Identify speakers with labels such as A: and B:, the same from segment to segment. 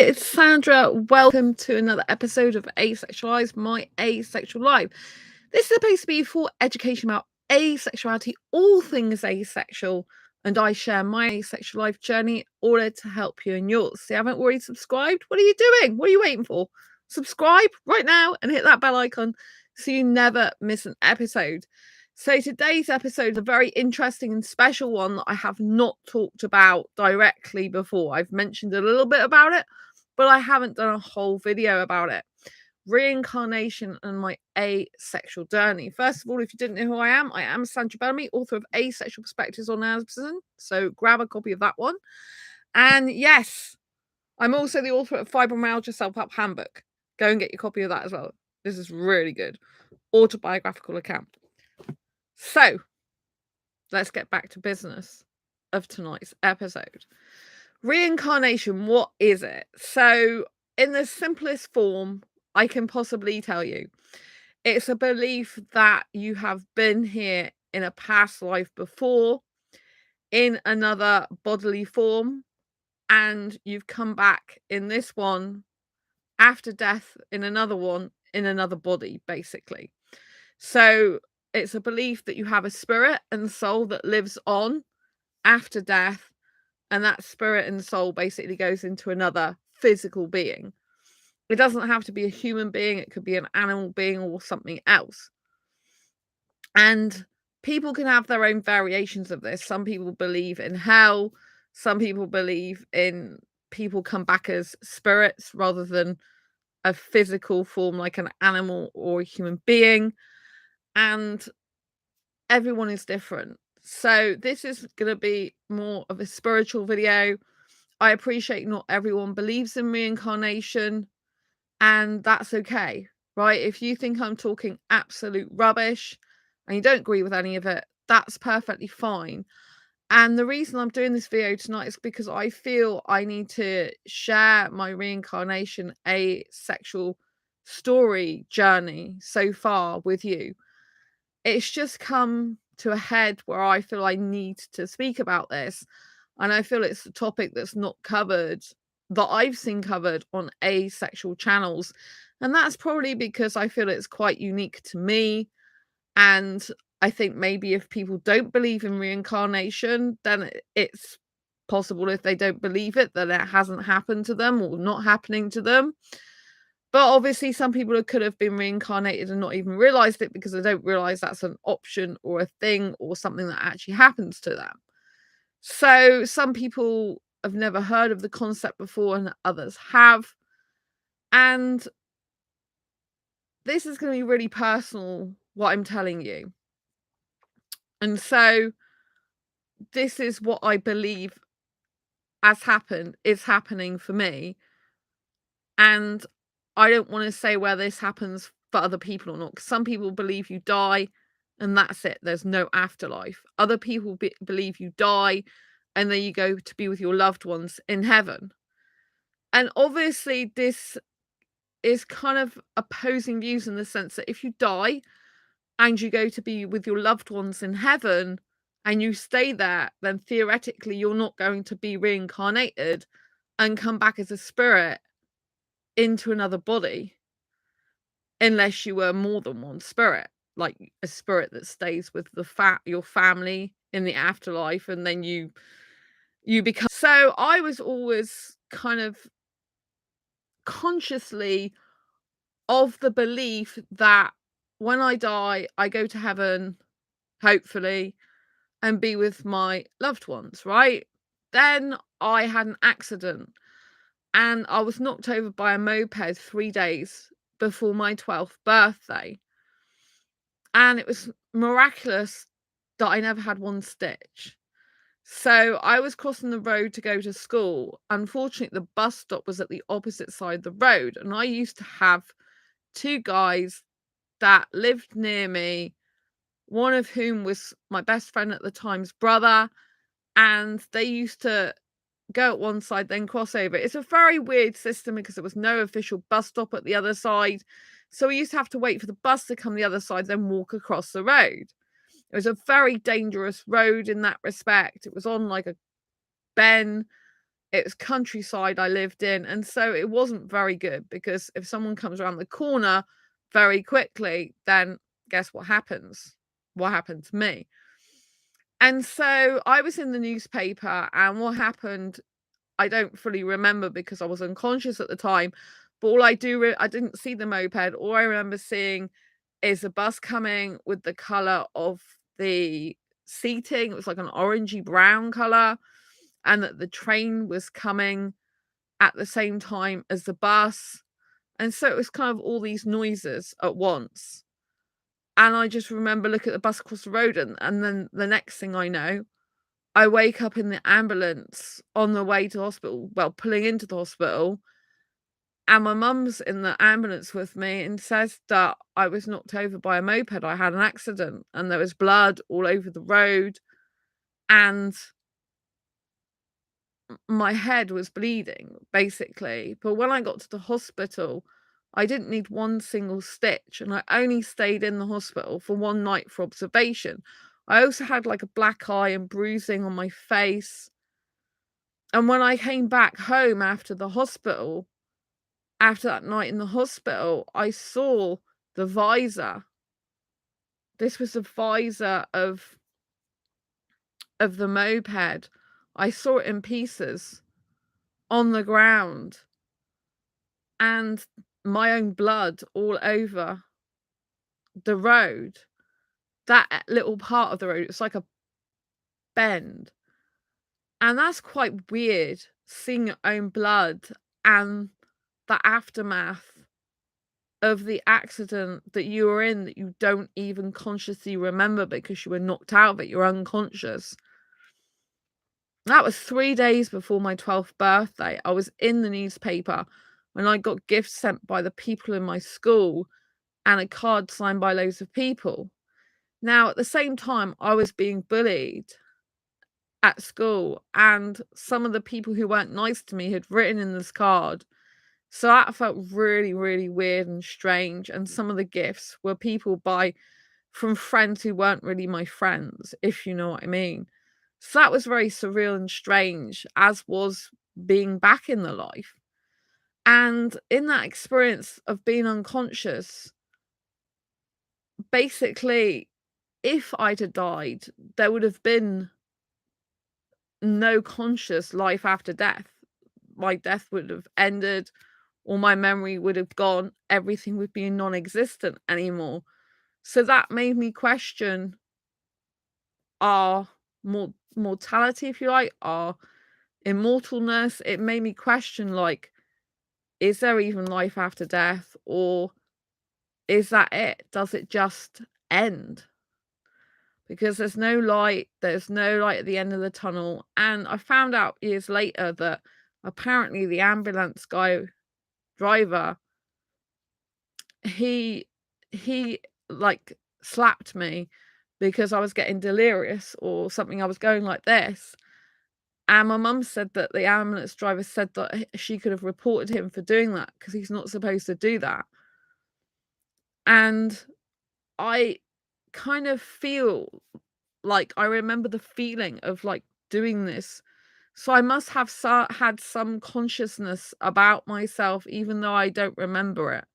A: it's Sandra. Welcome to another episode of Asexualise, my asexual life. This is supposed to be for education about asexuality, all things asexual, and I share my asexual life journey in order to help you in yours. If you haven't already subscribed, what are you doing? What are you waiting for? Subscribe right now and hit that bell icon so you never miss an episode. So today's episode is a very interesting and special one that I have not talked about directly before. I've mentioned a little bit about it, but I haven't done a whole video about it. Reincarnation and my asexual journey. First of all, if you didn't know who I am Sandra Bellamy, author of Asexual Perspectives on Narcissism. So grab a copy of that one. And yes, I'm also the author of Fibromyalgia Self-Help Handbook. Go and get your copy of that as well. This is really good. Autobiographical account. So, let's get back to business of tonight's episode. Reincarnation, what is it? So, in the simplest form I can possibly tell you, it's a belief that you have been here in a past life before, in another bodily form, and you've come back in this one after death in another one, in another body, basically. So, it's a belief that you have a spirit and soul that lives on after death, and that spirit and soul basically goes into another physical being. It doesn't have to be a human being, it could be an animal being or something else. And people can have their own variations of this. Some people believe in hell, some people believe in people come back as spirits rather than a physical form like an animal or a human being. And everyone is different. So this is going to be more of a spiritual video. I appreciate not everyone believes in reincarnation, and that's okay, right? If you think I'm talking absolute rubbish and you don't agree with any of it, that's perfectly fine. And the reason I'm doing this video tonight is because I feel I need to share my reincarnation asexual story journey so far with you. It's just come to a head where I feel I need to speak about this. And I feel it's a topic that's not covered, that I've seen covered on asexual channels. And that's probably because I feel it's quite unique to me. And I think maybe if people don't believe in reincarnation, then it's possible if they don't believe it, that it hasn't happened to them or not happening to them. But obviously some people could have been reincarnated and not even realized it because they don't realize that's an option or a thing or something that actually happens to them. So some people have never heard of the concept before and others have. And this is going to be really personal, what I'm telling you. And so this is what I believe has happened, is happening for me. And I don't want to say where this happens for other people or not, because some people believe you die and that's it. There's no afterlife. Other people believe you die and then you go to be with your loved ones in heaven. And obviously this is kind of opposing views in the sense that if you die and you go to be with your loved ones in heaven and you stay there, then theoretically you're not going to be reincarnated and come back as a spirit into another body unless you were more than one spirit, like a spirit that stays with your family in the afterlife, and then you become. So I was always kind of consciously of the belief that when I die I go to heaven, hopefully, and be with my loved ones, right? Then I had an accident and I was knocked over by a moped 3 days before my 12th birthday. And it was miraculous that I never had one stitch. So I was crossing the road to go to school. Unfortunately, the bus stop was at the opposite side of the road. And I used to have 2 guys that lived near me, one of whom was my best friend at the time's brother. And they used to go at one side, then cross over. It's a very weird system because there was no official bus stop at the other side. So we used to have to wait for the bus to come the other side, then walk across the road. It was a very dangerous road in that respect. It was on like a bend. It was countryside I lived in, and so it wasn't very good because if someone comes around the corner very quickly, then guess what happens? What happened to me? And so I was in the newspaper, and what happened, I don't fully remember because I was unconscious at the time. But all I do, I didn't see the moped. All I remember seeing is a bus coming with the color of the seating. It was like an orangey brown color, and that the train was coming at the same time as the bus. And so it was kind of all these noises at once. And I just remember looking at the bus across the road, and then the next thing I know, I wake up in the ambulance on the way to the hospital, well, pulling into the hospital, and my mum's in the ambulance with me and says that I was knocked over by a moped. I had an accident and there was blood all over the road, and my head was bleeding, basically. But when I got to the hospital, I didn't need one single stitch, and I only stayed in the hospital for one night for observation. I also had like a black eye and bruising on my face. And when I came back home after the hospital, after that night in the hospital, I saw the visor. This was the visor of the moped. I saw it in pieces on the ground, and my own blood all over the road. That little part of the road, it's like a bend. And that's quite weird, seeing your own blood and the aftermath of the accident that you were in that you don't even consciously remember because you were knocked out, but you're unconscious. That was 3 days before my 12th birthday. I was in the newspaper when I got gifts sent by the people in my school and a card signed by loads of people. Now, at the same time, I was being bullied at school, and some of the people who weren't nice to me had written in this card. So that felt really, really weird and strange. And some of the gifts were people from friends who weren't really my friends, if you know what I mean. So that was very surreal and strange, as was being back in the life. And in that experience of being unconscious, basically, if I'd have died, there would have been no conscious life after death. My death would have ended, or my memory would have gone. Everything would be non-existent anymore. So that made me question our mortality, if you like, our immortalness. It made me question, like, is there even life after death, or is that it? Does it just end? Because there's no light at the end of the tunnel. And I found out years later that apparently the ambulance driver, he he like slapped me because I was getting delirious or something. I was going like this. And my mum said that the ambulance driver said that she could have reported him for doing that because he's not supposed to do that. And I kind of feel like I remember the feeling of like doing this. So I must have had some consciousness about myself, even though I don't remember it.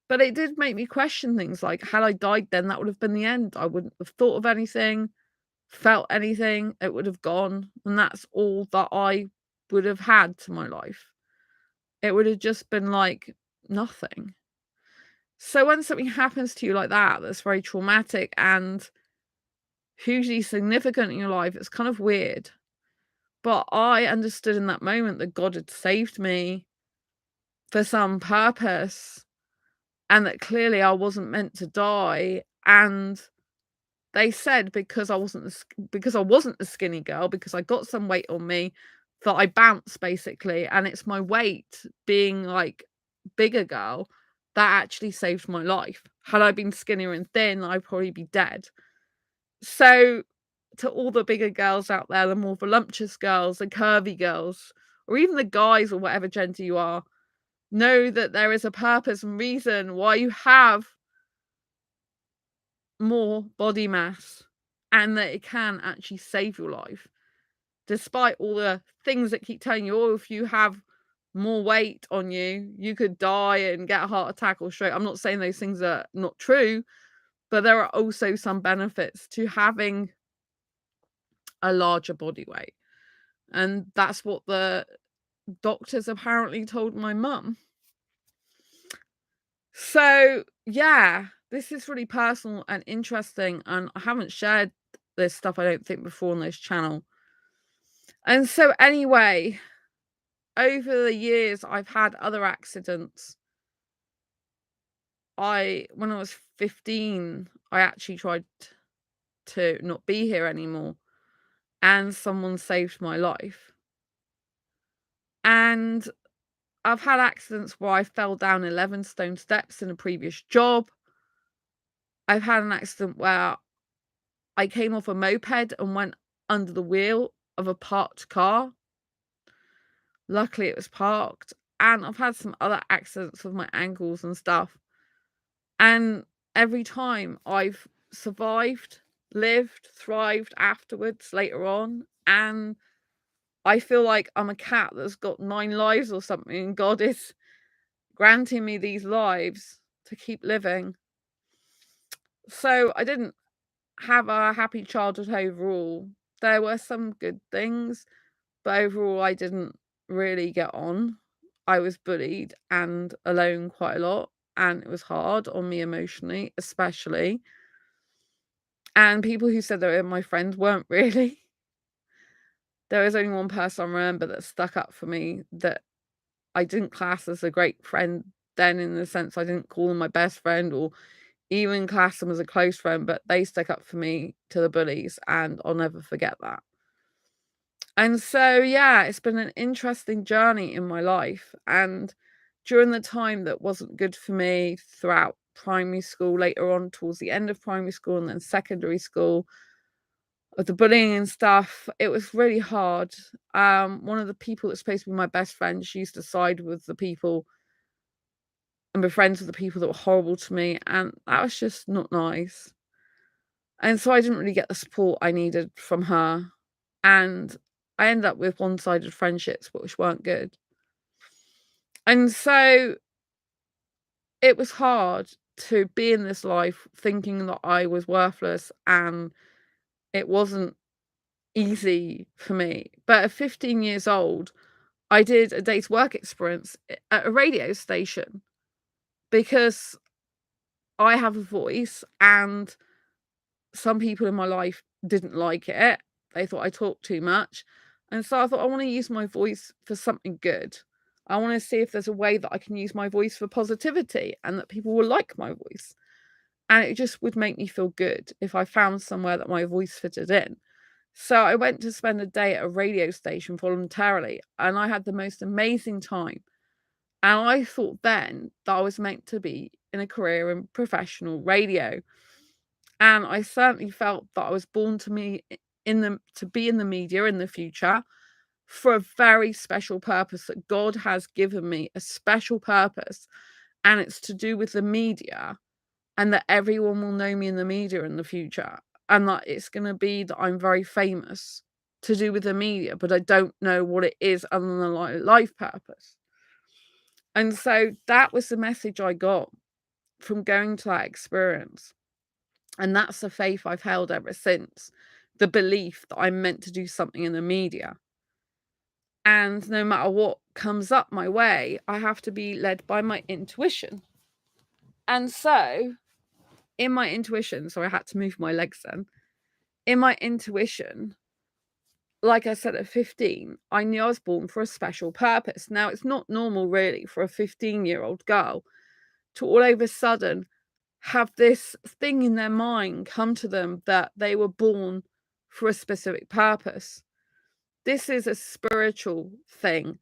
A: But it did make me question things like, had I died then, that would have been the end. I wouldn't have thought of anything, felt anything, it would have gone. And that's all that I would have had to my life. It would have just been like nothing. So when something happens to you like that, that's very traumatic and hugely significant in your life, it's kind of weird. But I understood in that moment that God had saved me for some purpose, and that clearly I wasn't meant to die. And they said because I wasn't the skinny girl, because I got some weight on me, that I bounce basically, and it's my weight being like bigger girl that actually saved my life. Had I been skinnier and thin, I'd probably be dead. So to all the bigger girls out there, the more voluptuous girls, the curvy girls, or even the guys or whatever gender you are, know that there is a purpose and reason why you have more body mass, and that it can actually save your life. despite all the things that keep telling you, oh, if you have more weight on you, you could die and get a heart attack or stroke. I'm not saying those things are not true, but there are also some benefits to having a larger body weight. And that's what the doctors apparently told my mum. So, yeah, this is really personal and interesting, and I haven't shared this stuff, I don't think, before on this channel. And so anyway, over the years, I've had other accidents. When I was 15, I actually tried to not be here anymore, and someone saved my life. And I've had accidents where I fell down 11 stone steps in a previous job. I've had an accident where I came off a moped and went under the wheel of a parked car. Luckily, it was parked. And I've had some other accidents with my ankles and stuff. And every time I've survived, lived, thrived afterwards later on. And I feel like I'm a cat that's got 9 lives or something. And God is granting me these lives to keep living. So I didn't have a happy childhood overall. There were some good things, but overall I didn't really get on. I was bullied and alone quite a lot, and it was hard on me emotionally, especially. And people who said they were my friends weren't really. There was only one person I remember that stuck up for me that I didn't class as a great friend then, in the sense I didn't call them my best friend or even class them as a close friend, but they stuck up for me to the bullies, and I'll never forget that. And so, yeah, it's been an interesting journey in my life. And during the time that wasn't good for me throughout primary school, later on towards the end of primary school and then secondary school, of the bullying and stuff, it was really hard. One of the people that's supposed to be my best friend, she used to side with the people and be friends with the people that were horrible to me, and that was just not nice. And so I didn't really get the support I needed from her, and I ended up with one-sided friendships which weren't good. And so it was hard to be in this life thinking that I was worthless, and it wasn't easy for me. But at 15 years old, I did a day's work experience at a radio station because I have a voice, and some people in my life didn't like it. They thought I talked too much. And so I thought, I want to use my voice for something good. I want to see if there's a way that I can use my voice for positivity and that people will like my voice. And it just would make me feel good if I found somewhere that my voice fitted in. So I went to spend a day at a radio station voluntarily, and I had the most amazing time. And I thought then that I was meant to be in a career in professional radio. And I certainly felt that I was born to be in the media in the future for a very special purpose, that God has given me a special purpose, and it's to do with the media, and that everyone will know me in the media in the future, and that it's going to be that I'm very famous to do with the media, but I don't know what it is other than a life purpose. And so that was the message I got from going to that experience. And that's the faith I've held ever since, the belief that I'm meant to do something in the media. And no matter what comes up my way, I have to be led by my intuition. And so, in my intuition, so I had to move my legs then. In my intuition, like I said, at 15, I knew I was born for a special purpose. Now, it's not normal, really, for a 15-year-old girl to all of a sudden have this thing in their mind come to them that they were born for a specific purpose. This is a spiritual thing.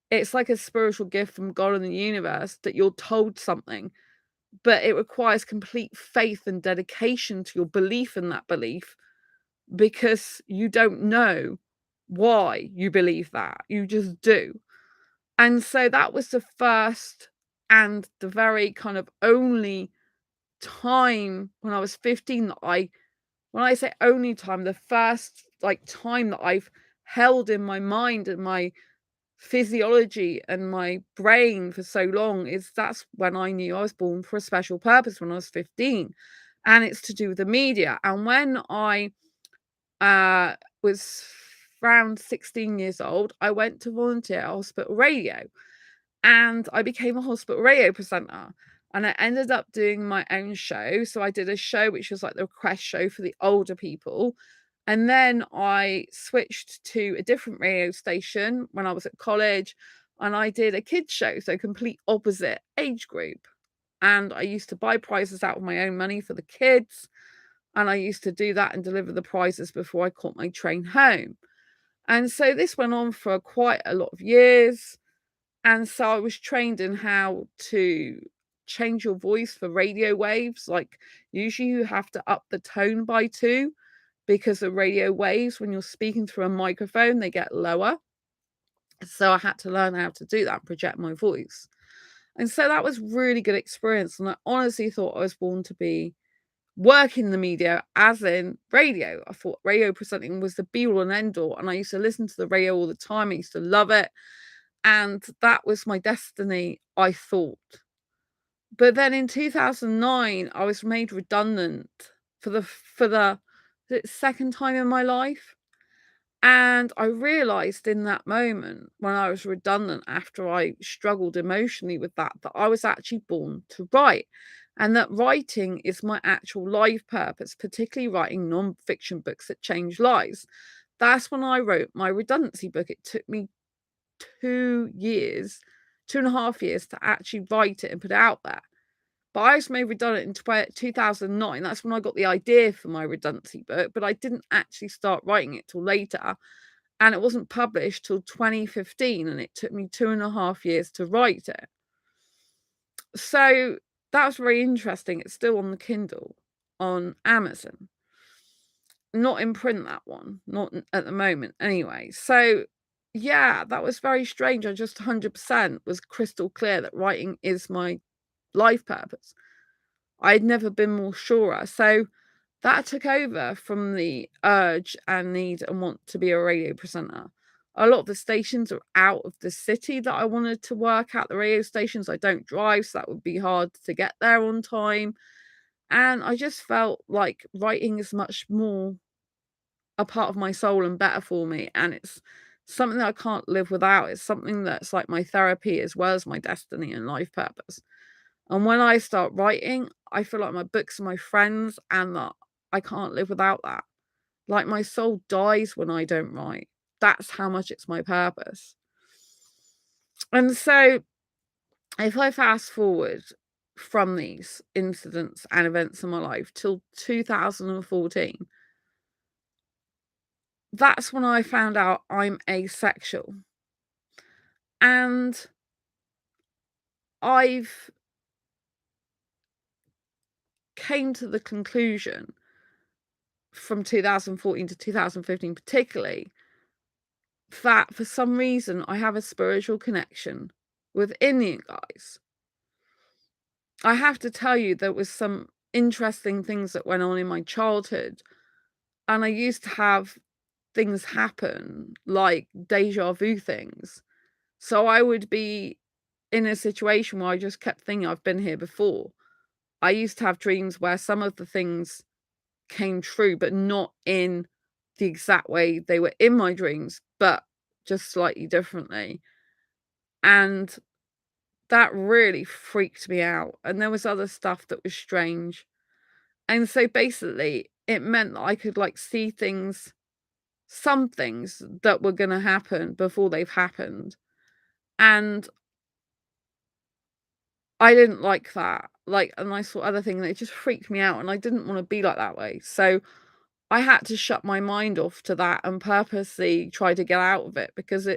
A: It's like a spiritual gift from God and the universe that you're told something, but it requires complete faith and dedication to your belief in that belief, because you don't know why you believe that. You just do. And so that was the first and the very kind of only time when I was 15 that when I say only time, the first time that I've held in my mind and my physiology and my brain for so long, is that's when I knew I was born for a special purpose, when I was 15, and it's to do with the media. And when I was around 16 years old, I went to volunteer at hospital radio, and I became a hospital radio presenter. And I ended up doing my own show. So I did a show which was like the request show for the older people. And then I switched to a different radio station when I was at college, and I did a kids show, so complete opposite age group. And I used to buy prizes out of my own money for the kids. And I used to do that and deliver the prizes before I caught my train home. And so this went on for quite a lot of years. And so I was trained in how to change your voice for radio waves. Like, usually you have to up the tone by 2, because the radio waves, when you're speaking through a microphone, they get lower. So I had to learn how to do that, project my voice. And so that was really good experience. And I honestly thought I was born to work in the media, as in radio. I thought radio presenting was the be all and end all. And I used to listen to the radio all the time. I used to love it. And that was my destiny, I thought. But then in 2009, I was made redundant for the second time in my life. And I realized in that moment, when I was redundant, after I struggled emotionally with that, that I was actually born to write, and that writing is my actual life purpose, particularly writing non-fiction books that change lives. That's when I wrote my redundancy book. It took me 2 years, 2.5 years to actually write it and put it out there. But I was made redundant in 2009. That's when I got the idea for my redundancy book, but I didn't actually start writing it till later. And it wasn't published till 2015, and it took me 2.5 years to write it. So that was very interesting. It's still on the Kindle on Amazon. Not in print, that one. Not at the moment, anyway. So yeah, that was very strange. I just 100% was crystal clear that writing is my life purpose. I'd never been more surer. So that took over from the urge and need and want to be a radio presenter. A lot of the stations are out of the city that I wanted to work at. The radio stations, I don't drive, so that would be hard to get there on time. And I just felt like writing is much more a part of my soul and better for me. And it's something that I can't live without. It's something that's like my therapy as well as my destiny and life purpose. And when I start writing, I feel like my books are my friends, and that I can't live without that. Like, my soul dies when I don't write. That's how much it's my purpose. And so if I fast forward from these incidents and events in my life till 2014, that's when I found out I'm asexual. And I've came to the conclusion from 2014 to 2015 particularly, that for some reason I have a spiritual connection with Indian guys. I have to tell you, there was some interesting things that went on in my childhood, and I used to have things happen, like deja vu things. So I would be in a situation where I just kept thinking I've been here before. I used to have dreams where some of the things came true, but not in the exact way they were in my dreams, but just slightly differently. And that really freaked me out. And there was other stuff that was strange. And so basically, it meant that I could like see things, some things that were going to happen before they've happened. And I didn't like that. Like, and I saw other things, and it just freaked me out. And I didn't want to be like that way. So I had to shut my mind off to that and purposely try to get out of it, because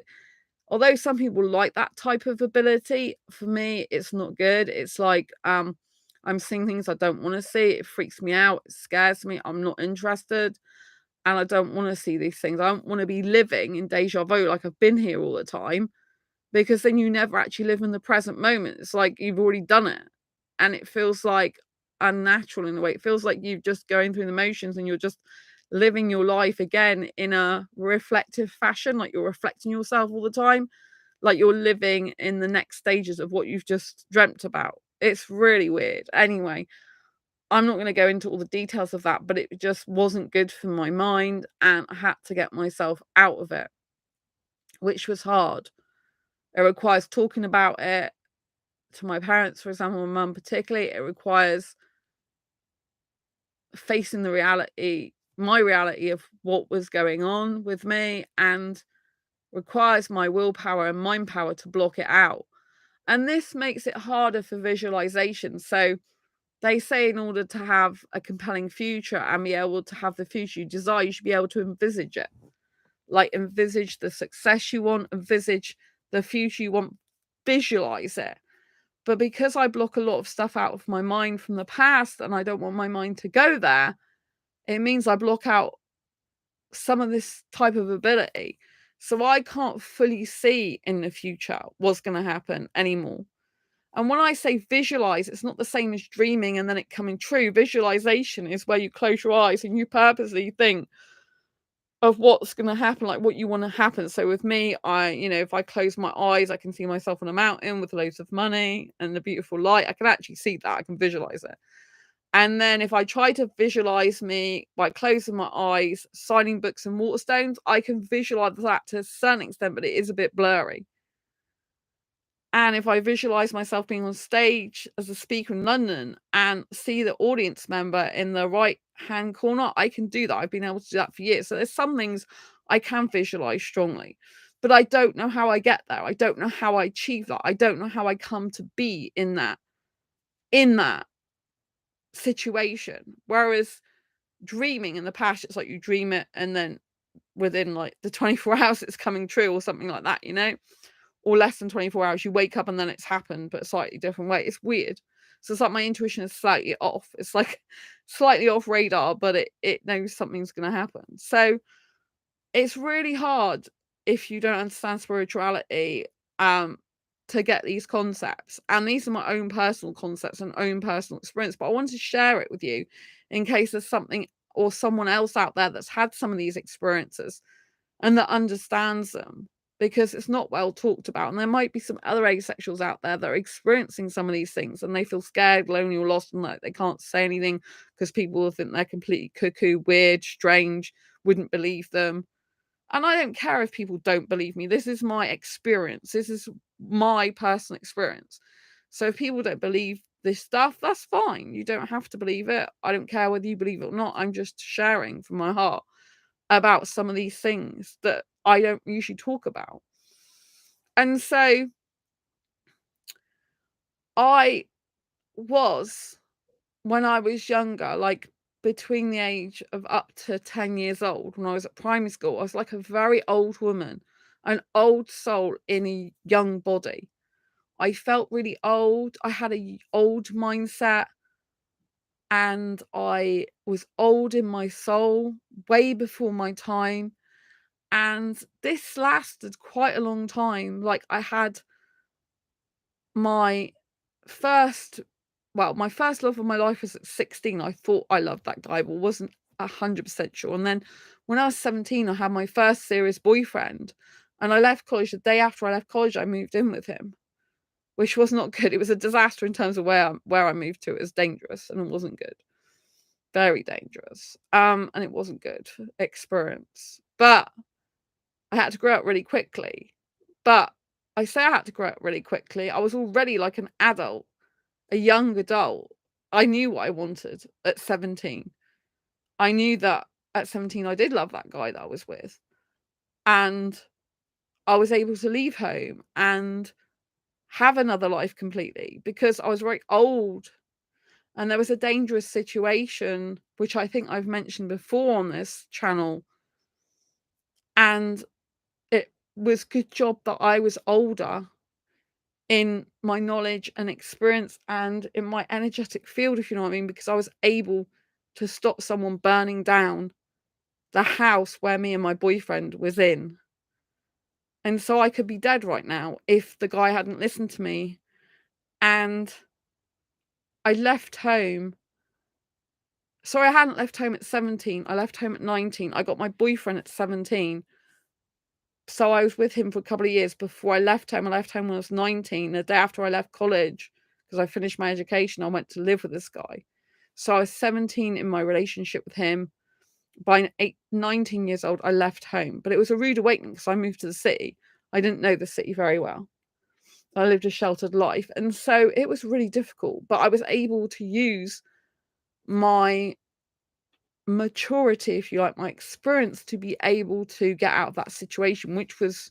A: although some people like that type of ability, for me, it's not good. It's like, I'm seeing things I don't want to see. It freaks me out. It scares me. I'm not interested. And I don't want to see these things. I don't want to be living in deja vu, like I've been here all the time, because then you never actually live in the present moment. It's like you've already done it. And it feels like unnatural in a way. It feels like you're just going through the motions and you're just living your life again in a reflective fashion, like you're reflecting yourself all the time, like you're living in the next stages of what you've just dreamt about. It's really weird. Anyway, I'm not going to go into all the details of that, but it just wasn't good for my mind, and I had to get myself out of it, which was hard. It requires talking about it to my parents, for example, my mum particularly. It requires facing the reality, my reality of what was going on with me, and requires my willpower and mind power to block it out. And this makes it harder for visualization. So they say in order to have a compelling future and be able to have the future you desire, you should be able to envisage it. Like envisage the success you want, envisage the future you want, visualize it. But because I block a lot of stuff out of my mind from the past and I don't want my mind to go there, it means I block out some of this type of ability. So I can't fully see in the future what's going to happen anymore. And when I say visualize, it's not the same as dreaming and then it coming true. Visualization is where you close your eyes and you purposely think of what's going to happen, like what you want to happen. So with me, if I close my eyes, I can see myself on a mountain with loads of money and the beautiful light. I can actually see that. I can visualize it. And then if I try to visualize me by closing my eyes, signing books and waterstones, I can visualize that to a certain extent, but it is a bit blurry. And if I visualize myself being on stage as a speaker in London and see the audience member in the right hand corner, I can do that. I've been able to do that for years. So there's some things I can visualize strongly, but I don't know how I get there. I don't know how I achieve that. I don't know how I come to be in that situation. Whereas dreaming in the past, it's like you dream it and then within like the 24 hours it's coming true or something like that, or less than 24 hours, you wake up and then it's happened, but a slightly different way. It's weird. So it's like my intuition is slightly off. It's like slightly off radar, but it knows something's going to happen. So it's really hard if you don't understand spirituality to get these concepts. And these are my own personal concepts and own personal experience, but I wanted to share it with you in case there's something or someone else out there that's had some of these experiences and that understands them, because it's not well talked about. And there might be some other asexuals out there that are experiencing some of these things and they feel scared, lonely, or lost, and like they can't say anything because people will think they're completely cuckoo, weird, strange, wouldn't believe them. And I don't care if people don't believe me. This is my experience. This is my personal experience. So if people don't believe this stuff, that's fine. You don't have to believe it. I don't care whether you believe it or not. I'm just sharing from my heart about some of these things that I don't usually talk about. And so I was, when I was younger, like between the age of up to 10 years old, when I was at primary school, I was like a very old woman, an old soul in a young body. I felt really old. I had a old mindset and I was old in my soul, way before my time. And this lasted quite a long time. Like I had my first my first love of my life was at 16. I thought I loved that guy, but wasn't 100% sure. And then when I was 17, I had my first serious boyfriend. And I left college. The day after I left college, I moved in with him, which was not good. It was a disaster in terms of where I moved to. It was dangerous and it wasn't good. Very dangerous. And it wasn't good experience. But I had to grow up really quickly. But I say I had to grow up really quickly. I was already like an adult, a young adult. I knew what I wanted at 17. I knew that at 17 I did love that guy that I was with. And I was able to leave home and have another life completely because I was very old. And there was a dangerous situation, which I think I've mentioned before on this channel. And it was good job that I was older in my knowledge and experience and in my energetic field, if you know what I mean, because I was able to stop someone burning down the house where me and my boyfriend was in. And so I could be dead right now if the guy hadn't listened to me. And I left home So I hadn't left home at 17. I left home at 19. I got my boyfriend at 17. So I was with him for a couple of years before I left home. I left home when I was 19. The day after I left college, because I finished my education, I went to live with this guy. So I was 17 in my relationship with him. By 19 years old, I left home. But it was a rude awakening because I moved to the city. I didn't know the city very well. I lived a sheltered life. And so it was really difficult. But I was able to use my maturity, if you like, my experience to be able to get out of that situation, which was,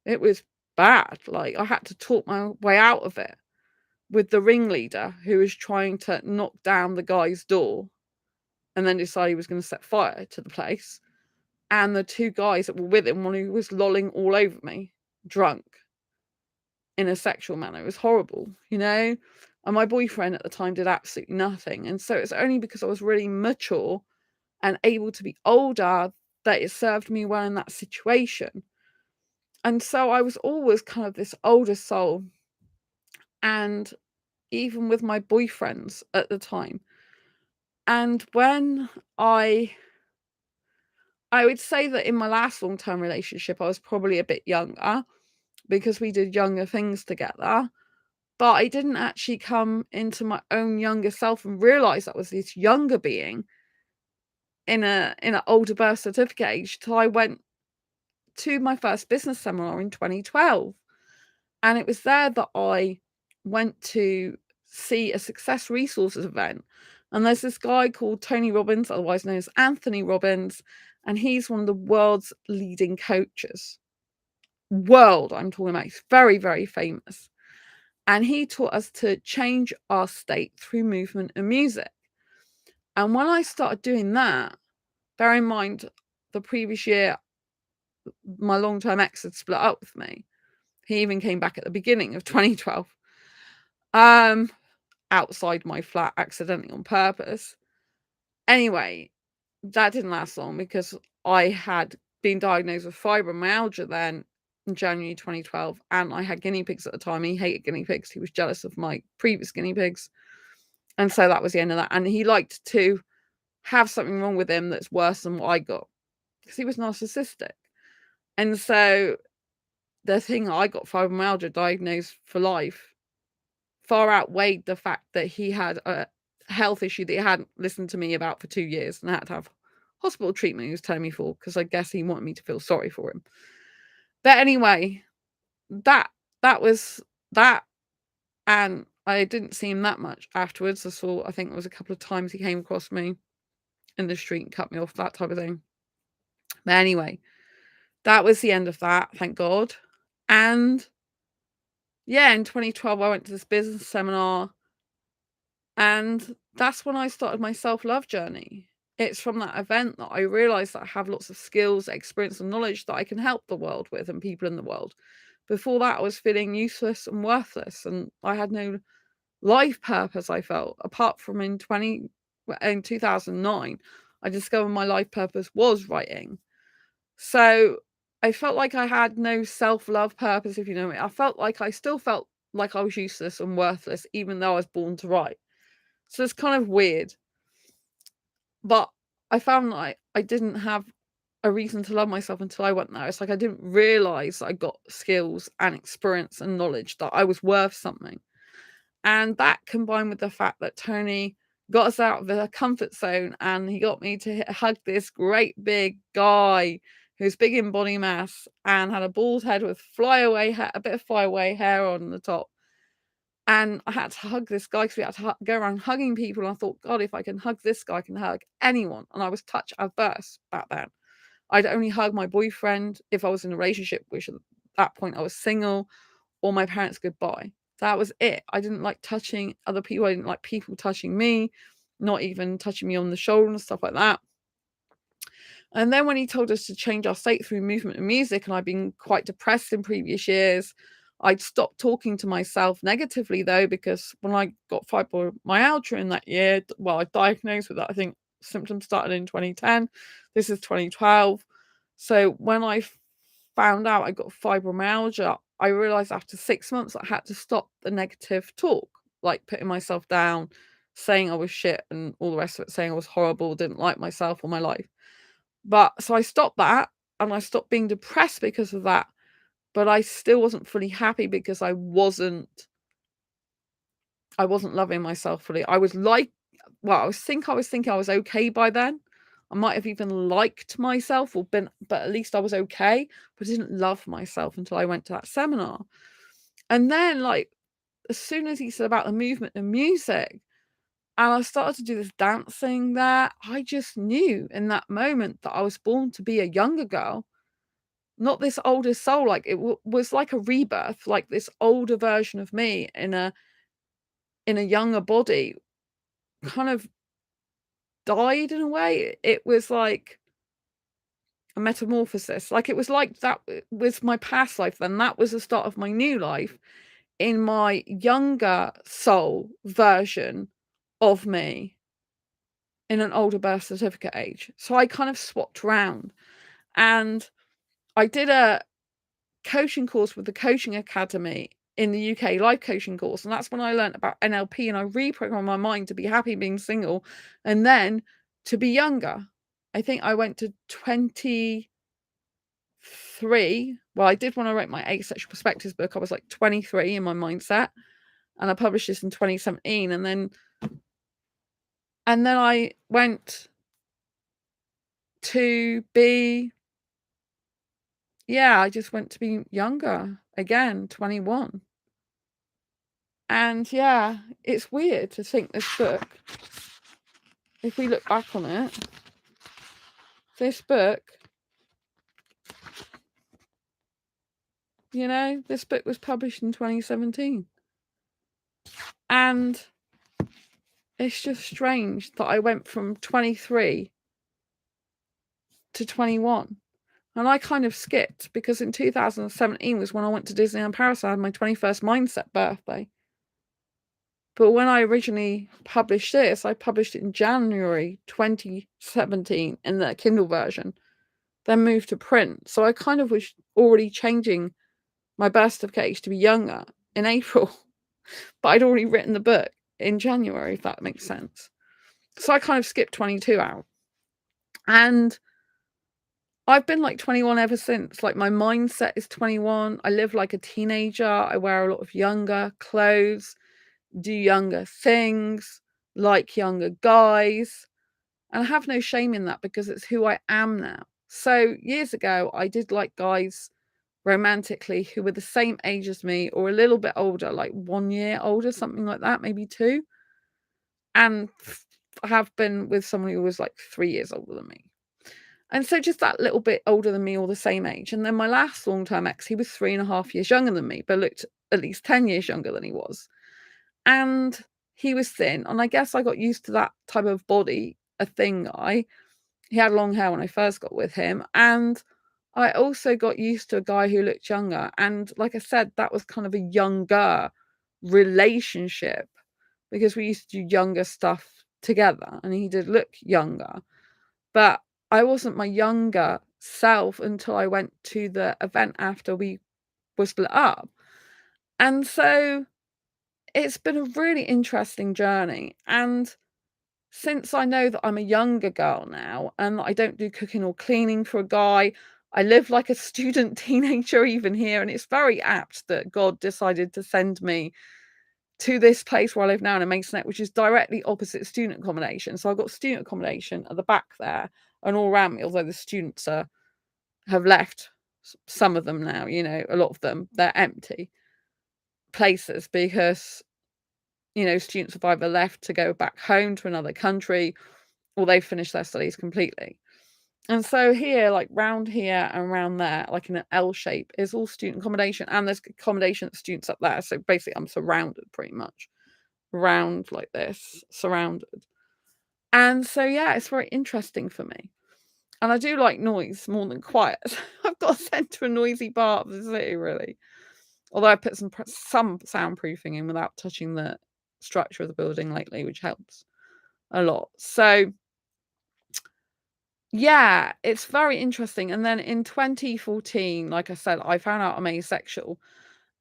A: it was bad. Like, I had to talk my way out of it with the ringleader who was trying to knock down the guy's door and then decided he was going to set fire to the place. And the two guys that were with him, one who was lolling all over me, drunk, in a sexual manner. It was horrible, you know? And my boyfriend at the time did absolutely nothing. And so it's only because I was really mature and able to be older that it served me well in that situation. And so I was always kind of this older soul. And even with my boyfriends at the time. And when I would say that in my last long-term relationship, I was probably a bit younger because we did younger things together. But I didn't actually come into my own younger self and realize that was this younger being in an older birth certificate age till I went to my first business seminar in 2012. And it was there that I went to see a Success Resources event. And there's this guy called Tony Robbins, otherwise known as Anthony Robbins, and he's one of the world's leading coaches. World, I'm talking about. He's very, very famous. And he taught us to change our state through movement and music. And when I started doing that, bear in mind, the previous year, my long-term ex had split up with me. He even came back at the beginning of 2012. Outside my flat accidentally on purpose. Anyway, that didn't last long because I had been diagnosed with fibromyalgia then in January 2012, and I had guinea pigs at the time. He hated guinea pigs. He was jealous of my previous guinea pigs. And so that was the end of that. And he liked to have something wrong with him that's worse than what I got because he was narcissistic. And so the thing I got fibromyalgia diagnosed for life far outweighed the fact that he had a health issue that he hadn't listened to me about for 2 years and had to have hospital treatment he was telling me for because I guess he wanted me to feel sorry for him. But anyway, that was that, and I didn't see him that much afterwards. I think it was a couple of times he came across me in the street and cut me off, that type of thing. But anyway, that was the end of that, thank God. And yeah, in 2012, I went to this business seminar, and that's when I started my self-love journey. It's from that event that I realized that I have lots of skills, experience, and knowledge that I can help the world with and people in the world. Before that, I was feeling useless and worthless, and I had no life purpose, I felt, apart from in 2009, I discovered my life purpose was writing. So I felt like I had no self-love purpose, if you know me. I still felt like I was useless and worthless, even though I was born to write. So it's kind of weird. But I found that I didn't have a reason to love myself until I went there. It's like I didn't realize I got skills and experience and knowledge that I was worth something. And that combined with the fact that Tony got us out of the comfort zone and he got me to hug this great big guy who's big in body mass and had a bald head with a bit of flyaway hair on the top. And I had to hug this guy because we had to go around hugging people. And I thought, God, if I can hug this guy, I can hug anyone. And I was touch averse back then. I'd only hug my boyfriend if I was in a relationship, which at that point I was single, or my parents goodbye. That was it. I didn't like touching other people. I didn't like people touching me, not even touching me on the shoulder and stuff like that. And then when he told us to change our state through movement and music, and I'd been quite depressed in previous years, I'd stopped talking to myself negatively, though, because when I got fibromyalgia in that year, well, I diagnosed with that. I think symptoms started in 2010. This is 2012. So when I found out I got fibromyalgia, I realized after 6 months I had to stop the negative talk, like putting myself down, saying I was shit and all the rest of it, saying I was horrible, didn't like myself or my life. But so I stopped that, and I stopped being depressed because of that. But I still wasn't fully happy because I wasn't loving myself fully. I was like, well, I was thinking I was okay by then. I might have even liked myself but at least I was okay, but I didn't love myself until I went to that seminar. And then, like, as soon as he said about the movement and music, and I started to do this dancing there, I just knew in that moment that I was born to be a younger girl, not this older soul. Like, it was like a rebirth, like this older version of me in a younger body kind of died in a way. It was like a metamorphosis. Like, it was like that was my past life, then that was the start of my new life in my younger soul version of me in an older birth certificate age. So I kind of swapped around, and I did a coaching course with the Coaching Academy in the UK, life coaching course, and that's when I learned about NLP, and I reprogrammed my mind to be happy being single and then to be younger. I think I went to 23. Well, I did when I wrote my Asexual Perspectives book, I was like 23 in my mindset, and I published this in 2017, and then I went to be, I just went to be younger again, 21. And it's weird to think this book, if we look back on it, this book, this book was published in 2017. And it's just strange that I went from 23 to 21. And I kind of skipped, because in 2017 was when I went to Disneyland Paris. I had my 21st mindset birthday. But when I originally published this, I published it in January 2017 in the Kindle version, then moved to print. So I kind of was already changing my birth certificate age to be younger in April, but I'd already written the book in January, if that makes sense. So I kind of skipped 22 out. And I've been like 21 ever since. Like, my mindset is 21. I live like a teenager. I wear a lot of younger clothes, do younger things, like younger guys. And I have no shame in that, because it's who I am now. So years ago, I did like guys romantically who were the same age as me or a little bit older, like 1 year older, something like that, maybe 2. And I have been with someone who was like 3 years older than me. And so just that little bit older than me or the same age. And then my last long-term ex, he was 3.5 years younger than me, but looked at least 10 years younger than he was. And he was thin. And I guess I got used to that type of body, a thin guy. He had long hair when I first got with him. And I also got used to a guy who looked younger. And like I said, that was kind of a younger relationship, because we used to do younger stuff together, and he did look younger. But I wasn't my younger self until I went to the event after we were split up. And so it's been a really interesting journey. And since I know that I'm a younger girl now, and that I don't do cooking or cleaning for a guy, I live like a student teenager even here. And it's very apt that God decided to send me to this place where I live now in a masonette, which is directly opposite student accommodation. So I've got student accommodation at the back there and all around me, although the students have left, some of them now, a lot of them, they're empty places, because students have either left to go back home to another country, or they've finished their studies completely. And so here, like round here and round there, like in an L shape, is all student accommodation, and there's accommodation for students up there. So basically I'm surrounded pretty much, round like this, surrounded. And so it's very interesting for me. And I do like noise more than quiet. I've got sent to a noisy part of the city, really. Although I put some soundproofing in without touching the structure of the building lately, which helps a lot. So it's very interesting. And then in 2014, like I said, I found out I'm asexual.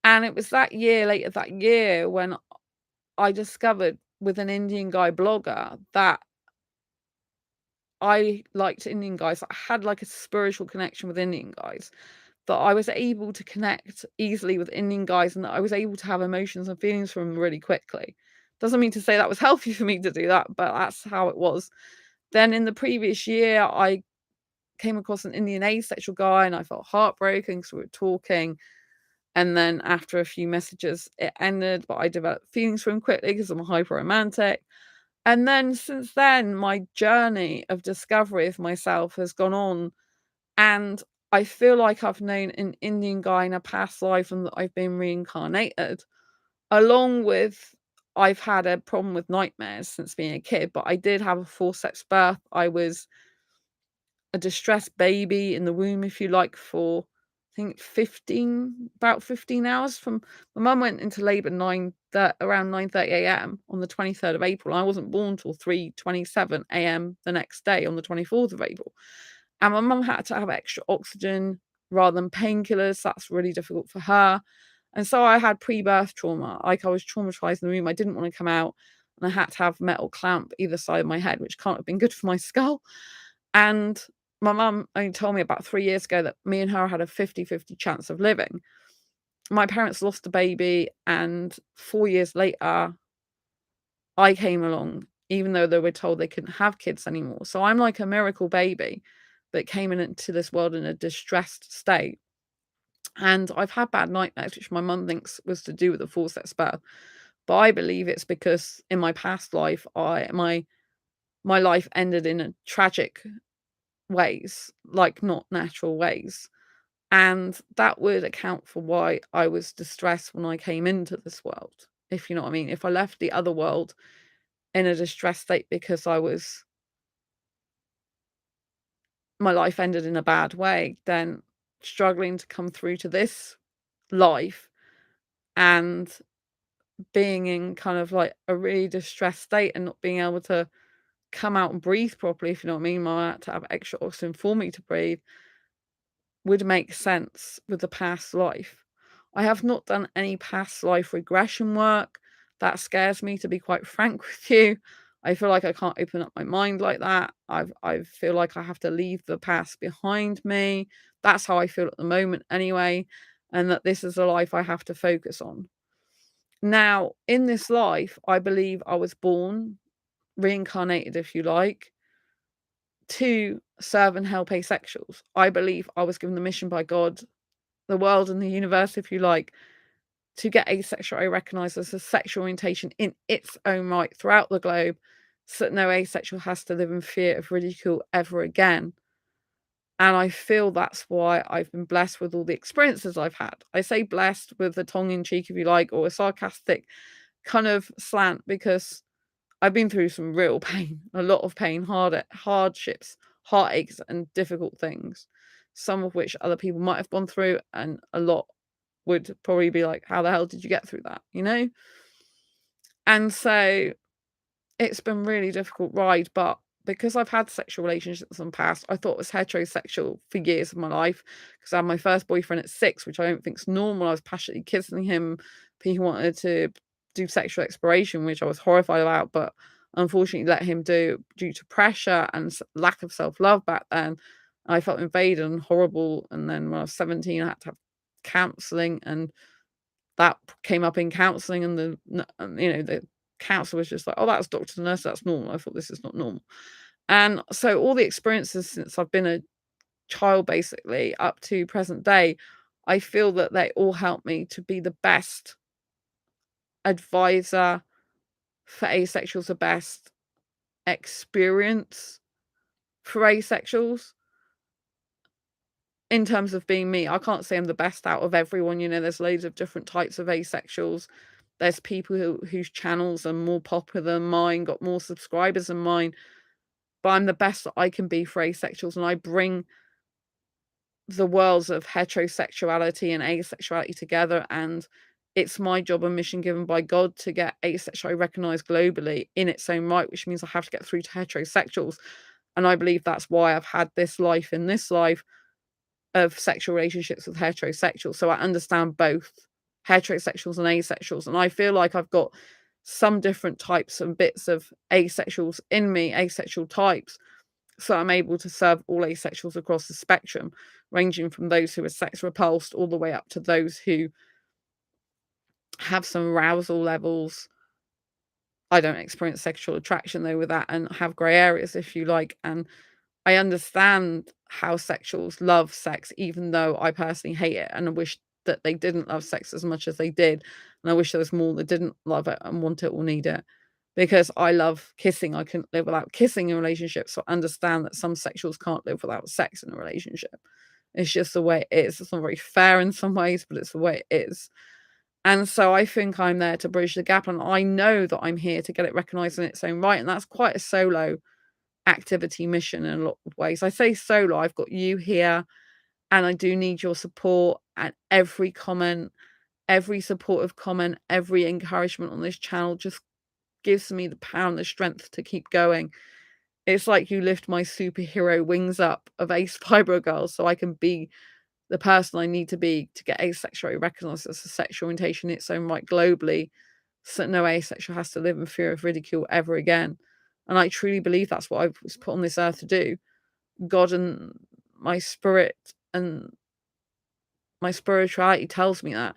A: And it was later that year when I discovered with an Indian guy blogger that I liked Indian guys. I had like a spiritual connection with Indian guys, that I was able to connect easily with Indian guys, and that I was able to have emotions and feelings from them really quickly. Doesn't mean to say that was healthy for me to do that, but that's how it was. Then in the previous year, I came across an Indian asexual guy and I felt heartbroken because we were talking. And then after a few messages, it ended, but I developed feelings for him quickly because I'm a hyper romantic. And then since then, my journey of discovery of myself has gone on. And I feel like I've known an Indian guy in a past life and that I've been reincarnated, along with I've had a problem with nightmares since being a kid, but I did have a forceps birth. I was a distressed baby in the womb, if you like, for I think about 15 hours. From my mum went into labour around 9:30 a.m. on the 23rd of April. I wasn't born till 3:27 a.m. the next day on the 24th of April. And my mum had to have extra oxygen rather than painkillers. That's really difficult for her. And so I had pre-birth trauma. Like, I was traumatized in the room. I didn't want to come out, and I had to have metal clamp either side of my head, which can't have been good for my skull. And my mum only told me about 3 years ago that me and her had a 50-50 chance of living. My parents lost a baby, and 4 years later, I came along, even though they were told they couldn't have kids anymore. So I'm like a miracle baby that came into this world in a distressed state. And I've had bad nightmares, which my mum thinks was to do with the forceps birth. But I believe it's because in my past life, my life ended in a tragic ways, like not natural ways. And that would account for why I was distressed when I came into this world, if you know what I mean. If I left the other world in a distressed state because my life ended in a bad way, then struggling to come through to this life and being in kind of like a really distressed state and not being able to come out and breathe properly, if you know what I mean. I had to have extra oxygen for me to breathe, would make sense with the past life. I have not done any past life regression work. That scares me, to be quite frank with you. I feel like I can't open up my mind like that. I feel like I have to leave the past behind me. That's how I feel at the moment anyway, and that this is a life I have to focus on. Now, in this life, I believe I was born, reincarnated, if you like, to serve and help asexuals. I believe I was given the mission by God, the world and the universe, if you like, to get asexuality recognised as a sexual orientation in its own right throughout the globe, so that no asexual has to live in fear of ridicule ever again. And I feel that's why I've been blessed with all the experiences I've had. I say blessed with a tongue-in-cheek, if you like, or a sarcastic kind of slant, because I've been through some real pain, a lot of pain, hardships, heartaches, and difficult things, some of which other people might have gone through, and a lot would probably be like, how the hell did you get through that, you know? And so it's been really difficult ride, but because I've had sexual relationships in the past, I thought it was heterosexual for years of my life, because I had my first boyfriend at 6, which I don't think is normal. I was passionately kissing him. He wanted to do sexual exploration, which I was horrified about, but unfortunately let him do due to pressure and lack of self-love back then. I felt invaded and horrible. And then when I was 17, I had to have counselling, and that came up in counselling, and the counsellor was just like, oh, that's doctor nurse, that's normal. I thought, this is not normal. And so all the experiences since I've been a child, basically up to present day, I feel that they all help me to be the best advisor for asexuals, the best experience for asexuals in terms of being me. I can't say I'm the best out of everyone. There's loads of different types of asexuals. There's people whose channels are more popular than mine, got more subscribers than mine, but I'm the best that I can be for asexuals, and I bring the worlds of heterosexuality and asexuality together, and it's my job and mission given by God to get asexuality recognized globally in its own right, which means I have to get through to heterosexuals. And I believe that's why I've had this life in this life of sexual relationships with heterosexuals, so I understand both heterosexuals and asexuals, and I feel like I've got some different types and bits of asexuals in me, asexual types, so I'm able to serve all asexuals across the spectrum, ranging from those who are sex repulsed all the way up to those who have some arousal levels. I don't experience sexual attraction though with that, and have grey areas, if you like. And I understand how sexuals love sex, even though I personally hate it, and I wish that they didn't love sex as much as they did. And I wish there was more that didn't love it and want it or need it. Because I love kissing. I couldn't live without kissing in a relationship. So I understand that some sexuals can't live without sex in a relationship. It's just the way it is. It's not very fair in some ways, but it's the way it is. And so I think I'm there to bridge the gap. And I know that I'm here to get it recognised in its own right. And that's quite a solo activity mission in a lot of ways. I say solo, I've got you here, and I do need your support. And every comment, every supportive comment, every encouragement on this channel just gives me the power and the strength to keep going. It's like you lift my superhero wings up of ace fibro girls so I can be the person I need to be to get asexuality recognised as a sexual orientation in its own right globally, so no asexual has to live in fear of ridicule ever again. And I truly believe that's what I was put on this earth to do. God and my spirit and my spirituality tells me that.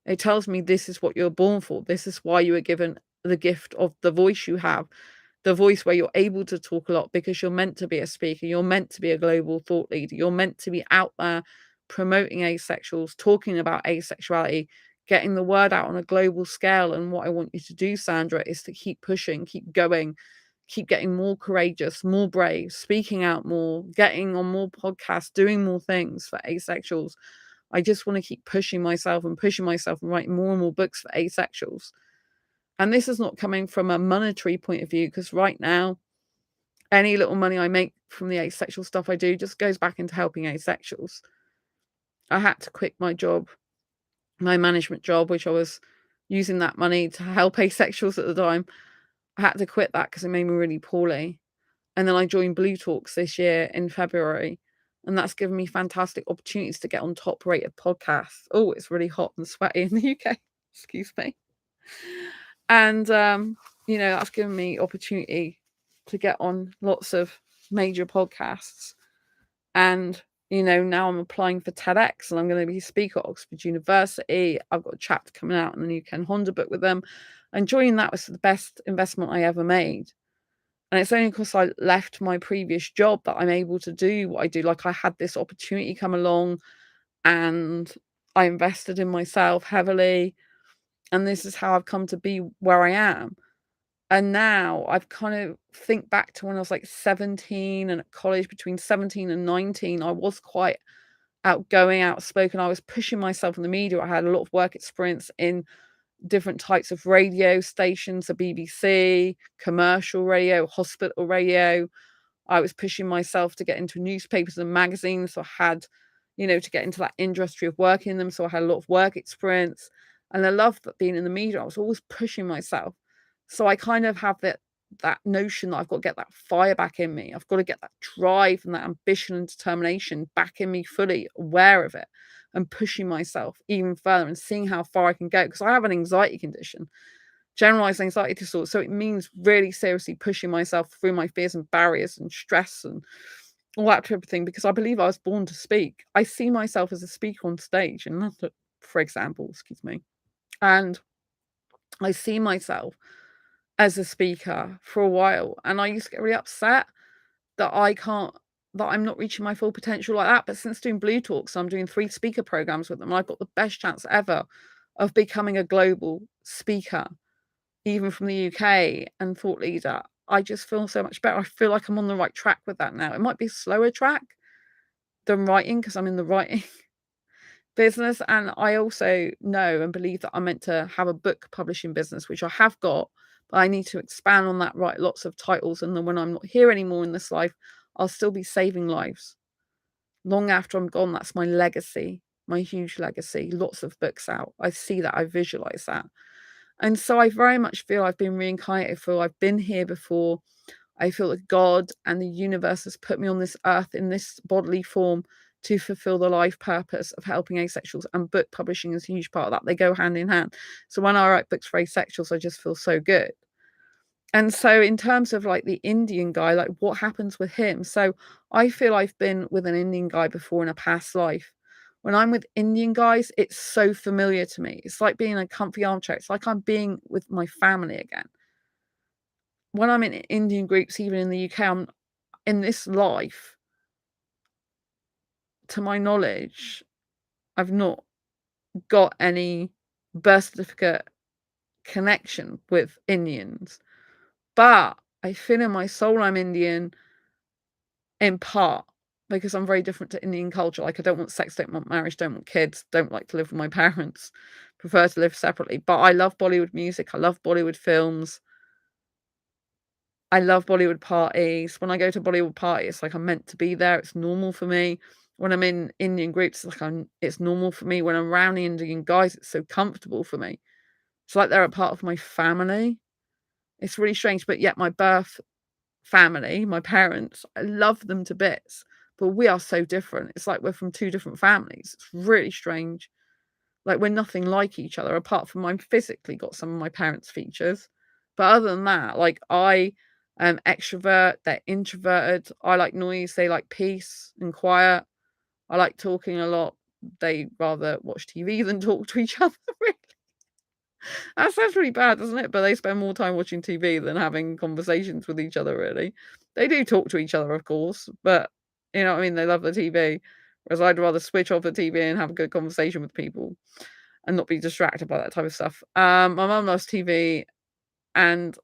A: It tells me this is what you're born for. This is why you were given the gift of the voice you have, the voice where you're able to talk a lot, because you're meant to be a speaker. You're meant to be a global thought leader. You're meant to be out there promoting asexuals, talking about asexuality, getting the word out on a global scale. And what I want you to do, Sandra, is to keep pushing, keep going, keep getting more courageous, more brave, speaking out more, getting on more podcasts, doing more things for asexuals. I just want to keep pushing myself and writing more and more books for asexuals. And this is not coming from a monetary point of view, because right now, any little money I make from the asexual stuff I do just goes back into helping asexuals. I had to quit my job, my management job, which I was using that money to help asexuals at the time. I had to quit that because it made me really poorly. And then I joined Blue Talks this year in February. And that's given me fantastic opportunities to get on top rated podcasts. Oh, it's really hot and sweaty in the UK. Excuse me. And, that's given me opportunity to get on lots of major podcasts. And, now I'm applying for TEDx, and I'm going to be a speaker at Oxford University. I've got a chapter coming out in the new Ken Honda book with them. And joining that was the best investment I ever made. And it's only because I left my previous job that I'm able to do what I do. Like, I had this opportunity come along and I invested in myself heavily. And this is how I've come to be where I am. And now I've kind of think back to when I was like 17 and at college, between 17 and 19, I was quite outgoing, outspoken. I was pushing myself in the media. I had a lot of work experience in different types of radio stations, the BBC, commercial radio, hospital radio. I was pushing myself to get into newspapers and magazines. So I had, to get into that industry of working in them. So I had a lot of work experience. And I loved that being in the media. I was always pushing myself. So I kind of have that notion that I've got to get that fire back in me. I've got to get that drive and that ambition and determination back in me, fully aware of it, and pushing myself even further and seeing how far I can go. Because I have an anxiety condition, generalized anxiety disorder. So it means really seriously pushing myself through my fears and barriers and stress and all that type of thing, because I believe I was born to speak. I see myself as a speaker on stage, and not, for example, excuse me. And I see myself as a speaker for a while. And I used to get really upset that I'm not reaching my full potential like that. But since doing Blue Talks, I'm doing 3 speaker programs with them. I've got the best chance ever of becoming a global speaker, even from the UK, and thought leader. I just feel so much better. I feel like I'm on the right track with that now. It might be a slower track than writing, because I'm in the writing business. And I also know and believe that I'm meant to have a book publishing business, which I have got, but I need to expand on that, write lots of titles. And then when I'm not here anymore in this life, I'll still be saving lives. Long after I'm gone, that's my legacy, my huge legacy. Lots of books out. I see that. I visualize that. And so I very much feel I've been reincarnated. I've been here before. I feel that God and the universe has put me on this earth in this bodily form to fulfill the life purpose of helping asexuals, and book publishing is a huge part of that. They go hand in hand. So when I write books for asexuals, I just feel so good. And so in terms of like the Indian guy, like what happens with him? So I feel I've been with an Indian guy before in a past life. When I'm with Indian guys, it's so familiar to me. It's like being in a comfy armchair. It's like I'm being with my family again. When I'm in Indian groups, even in the UK, I'm in this life, to my knowledge, I've not got any birth certificate connection with Indians. But I feel in my soul I'm Indian in part because I'm very different to Indian culture. Like, I don't want sex, don't want marriage, don't want kids, don't like to live with my parents, prefer to live separately. But I love Bollywood music. I love Bollywood films. I love Bollywood parties. When I go to Bollywood parties, it's like I'm meant to be there. It's normal for me. When I'm in Indian groups, it's normal for me. When I'm around the Indian guys, it's so comfortable for me. It's like they're a part of my family. It's really strange, but yet my birth family, my parents, I love them to bits, but we are so different. It's like we're from two different families. It's really strange. Like, we're nothing like each other, apart from I'm physically got some of my parents' features. But other than that, like, I am extrovert, they're introverted. I like noise, they like peace and quiet. I like talking a lot. They rather watch TV than talk to each other, really. That sounds really bad, doesn't it? But they spend more time watching TV than having conversations with each other, really. They do talk to each other, of course, but you know what I mean? They love the TV. Whereas I'd rather switch off the TV and have a good conversation with people and not be distracted by that type of stuff. My mum loves TV, and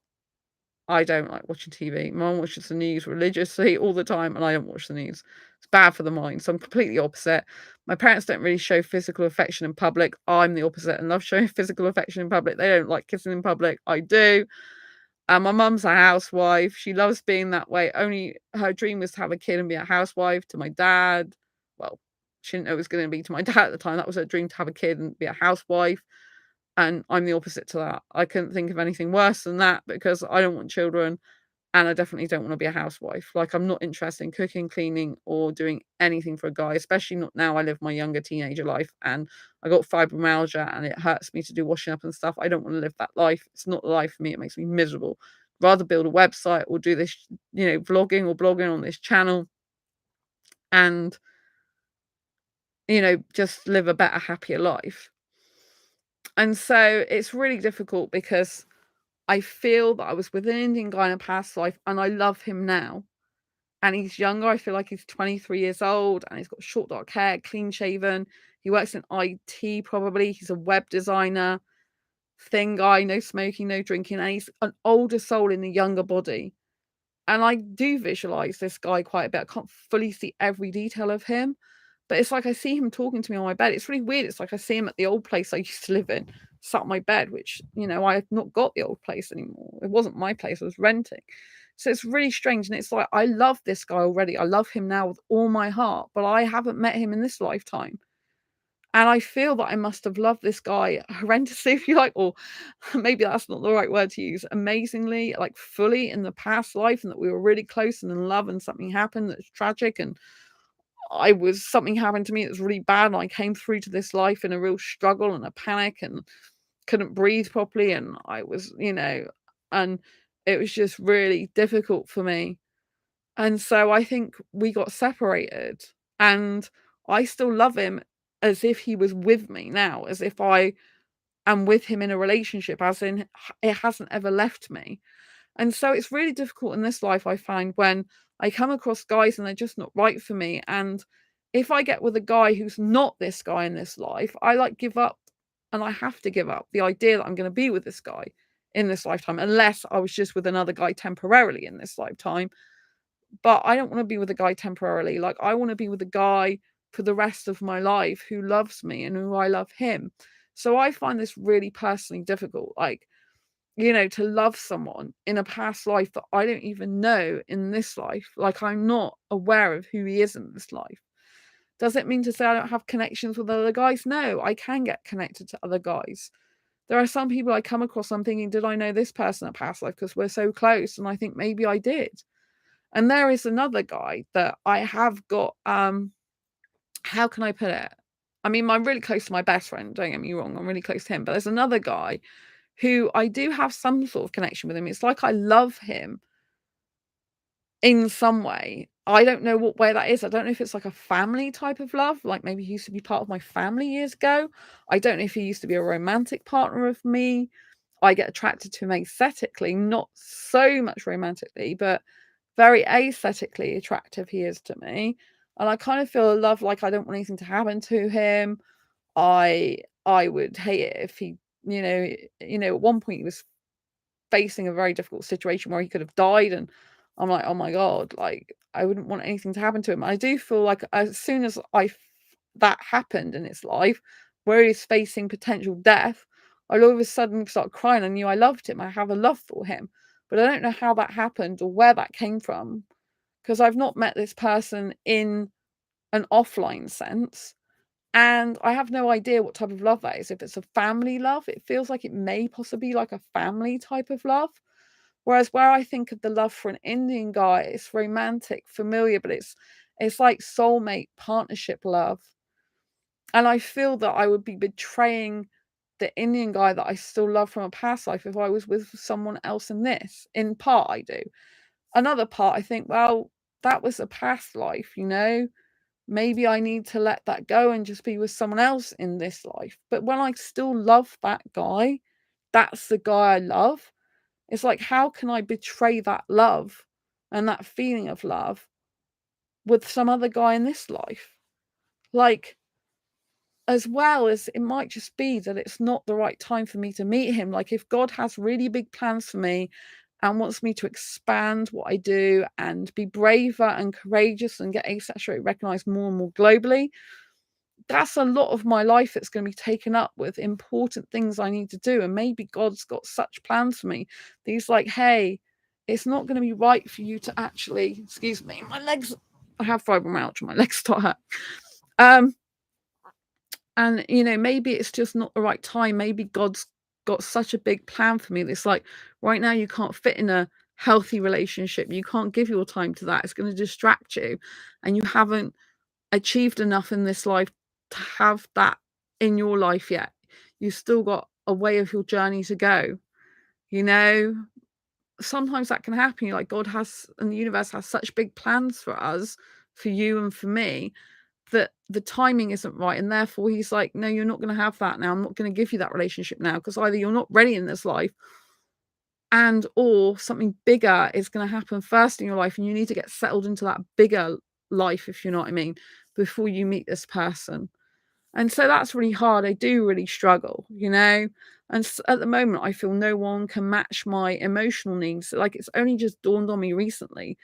A: I don't like watching TV. My mum watches the news religiously all the time, and I don't watch the news. It's bad for the mind. So I'm completely opposite. My parents don't really show physical affection in public. I'm the opposite and love showing physical affection in public. They don't like kissing in public. I do. And my mum's a housewife. She loves being that way. Only her dream was to have a kid and be a housewife. To my dad, well, she didn't know it was going to be to my dad at the time. That was her dream, to have a kid and be a housewife. And I'm the opposite to that. I couldn't think of anything worse than that, because I don't want children, and I definitely don't want to be a housewife. Like, I'm not interested in cooking, cleaning, or doing anything for a guy, especially not now. I live my younger teenager life, and I got fibromyalgia, and it hurts me to do washing up and stuff. I don't want to live that life. It's not the life for me. It makes me miserable. Rather build a website or do this, vlogging or blogging on this channel, and, just live a better, happier life. And so it's really difficult, because I feel that I was with an Indian guy in a past life, and I love him now. And he's younger. I feel like he's 23 years old, and he's got short dark hair, clean shaven. He works in IT probably. He's a web designer, thin guy, no smoking, no drinking. And he's an older soul in a younger body. And I do visualize this guy quite a bit. I can't fully see every detail of him, but it's like I see him talking to me on my bed. It's really weird. It's like I see him at the old place I used to live in, sat on my bed, which, I've not got the old place anymore. It wasn't my place, I was renting. So it's really strange. And it's like, I love this guy already. I love him now with all my heart, but I haven't met him in this lifetime. And I feel that I must have loved this guy horrendously, if you like, or maybe that's not the right word to use, amazingly, like fully in the past life, and that we were really close and in love, and something happened that's tragic, and something happened to me that's really bad, and I came through to this life in a real struggle and a panic and couldn't breathe properly, and I was, and it was just really difficult for me. And so I think we got separated, and I still love him as if he was with me now, as if I am with him in a relationship, as in it hasn't ever left me. And so it's really difficult in this life, I find, when I come across guys and they're just not right for me. And if I get with a guy who's not this guy in this life, I like give up, and I have to give up the idea that I'm going to be with this guy in this lifetime, unless I was just with another guy temporarily in this lifetime. But I don't want to be with a guy temporarily. Like, I want to be with a guy for the rest of my life who loves me and who I love him. So I find this really personally difficult. Like, to love someone in a past life that I don't even know in this life. Like, I'm not aware of who he is in this life. Does it mean to say I don't have connections with other guys? No, I can get connected to other guys. There are some people I come across, I'm thinking, did I know this person in a past life because we're so close? And I think maybe I did. And there is another guy that I have got how can I put it? I mean, I'm really close to my best friend, don't get me wrong, I'm really close to him, but there's another guy who I do have some sort of connection with him. It's like I love him in some way. I don't know what way that is. I don't know if it's like a family type of love, like maybe he used to be part of my family years ago. I don't know if he used to be a romantic partner of me. I get attracted to him aesthetically, not so much romantically, but very aesthetically attractive he is to me. And I kind of feel a love, like I don't want anything to happen to him. I would hate it if he, at one point he was facing a very difficult situation where he could have died, and I'm like, oh my god, like I wouldn't want anything to happen to him. I do feel like as soon as that happened in his life, where he's facing potential death, I'd all of a sudden start crying. I knew I loved him. I have a love for him, but I don't know how that happened or where that came from, because I've not met this person in an offline sense. And I have no idea what type of love that is. If it's a family love, it feels like it may possibly be like a family type of love. Whereas where I think of the love for an Indian guy, it's romantic, familiar, but it's like soulmate partnership love. And I feel that I would be betraying the Indian guy that I still love from a past life if I was with someone else in this. In part, I do. Another part, I think, well, that was a past life, maybe I need to let that go and just be with someone else in this life. But when I still love that guy, that's the guy I love. It's like, how can I betray that love and that feeling of love with some other guy in this life? Like, as well as it might just be that it's not the right time for me to meet him. Like, if God has really big plans for me and wants me to expand what I do and be braver and courageous and get asexuality recognized more and more globally, that's a lot of my life that's going to be taken up with important things I need to do. And maybe God's got such plans for me. He's like, hey, it's not going to be right for you to actually, excuse me, my legs, I have fibromyalgia, my legs start hurt. And, maybe it's just not the right time. Maybe God's got such a big plan for me. It's like, right now you can't fit in a healthy relationship. You can't give your time to that. It's going to distract you. And you haven't achieved enough in this life to have that in your life yet. You've still got a way of your journey to go. Sometimes that can happen. Like, God has, and the universe has such big plans for us, for you and for me, that the timing isn't right, and therefore he's like, no, you're not going to have that now. I'm not going to give you that relationship now, because either you're not ready in this life, and or something bigger is going to happen first in your life, and you need to get settled into that bigger life, if you know what I mean, before you meet this person. And so that's really hard. I do really struggle, and at the moment I feel no one can match my emotional needs. Like, it's only just dawned on me recently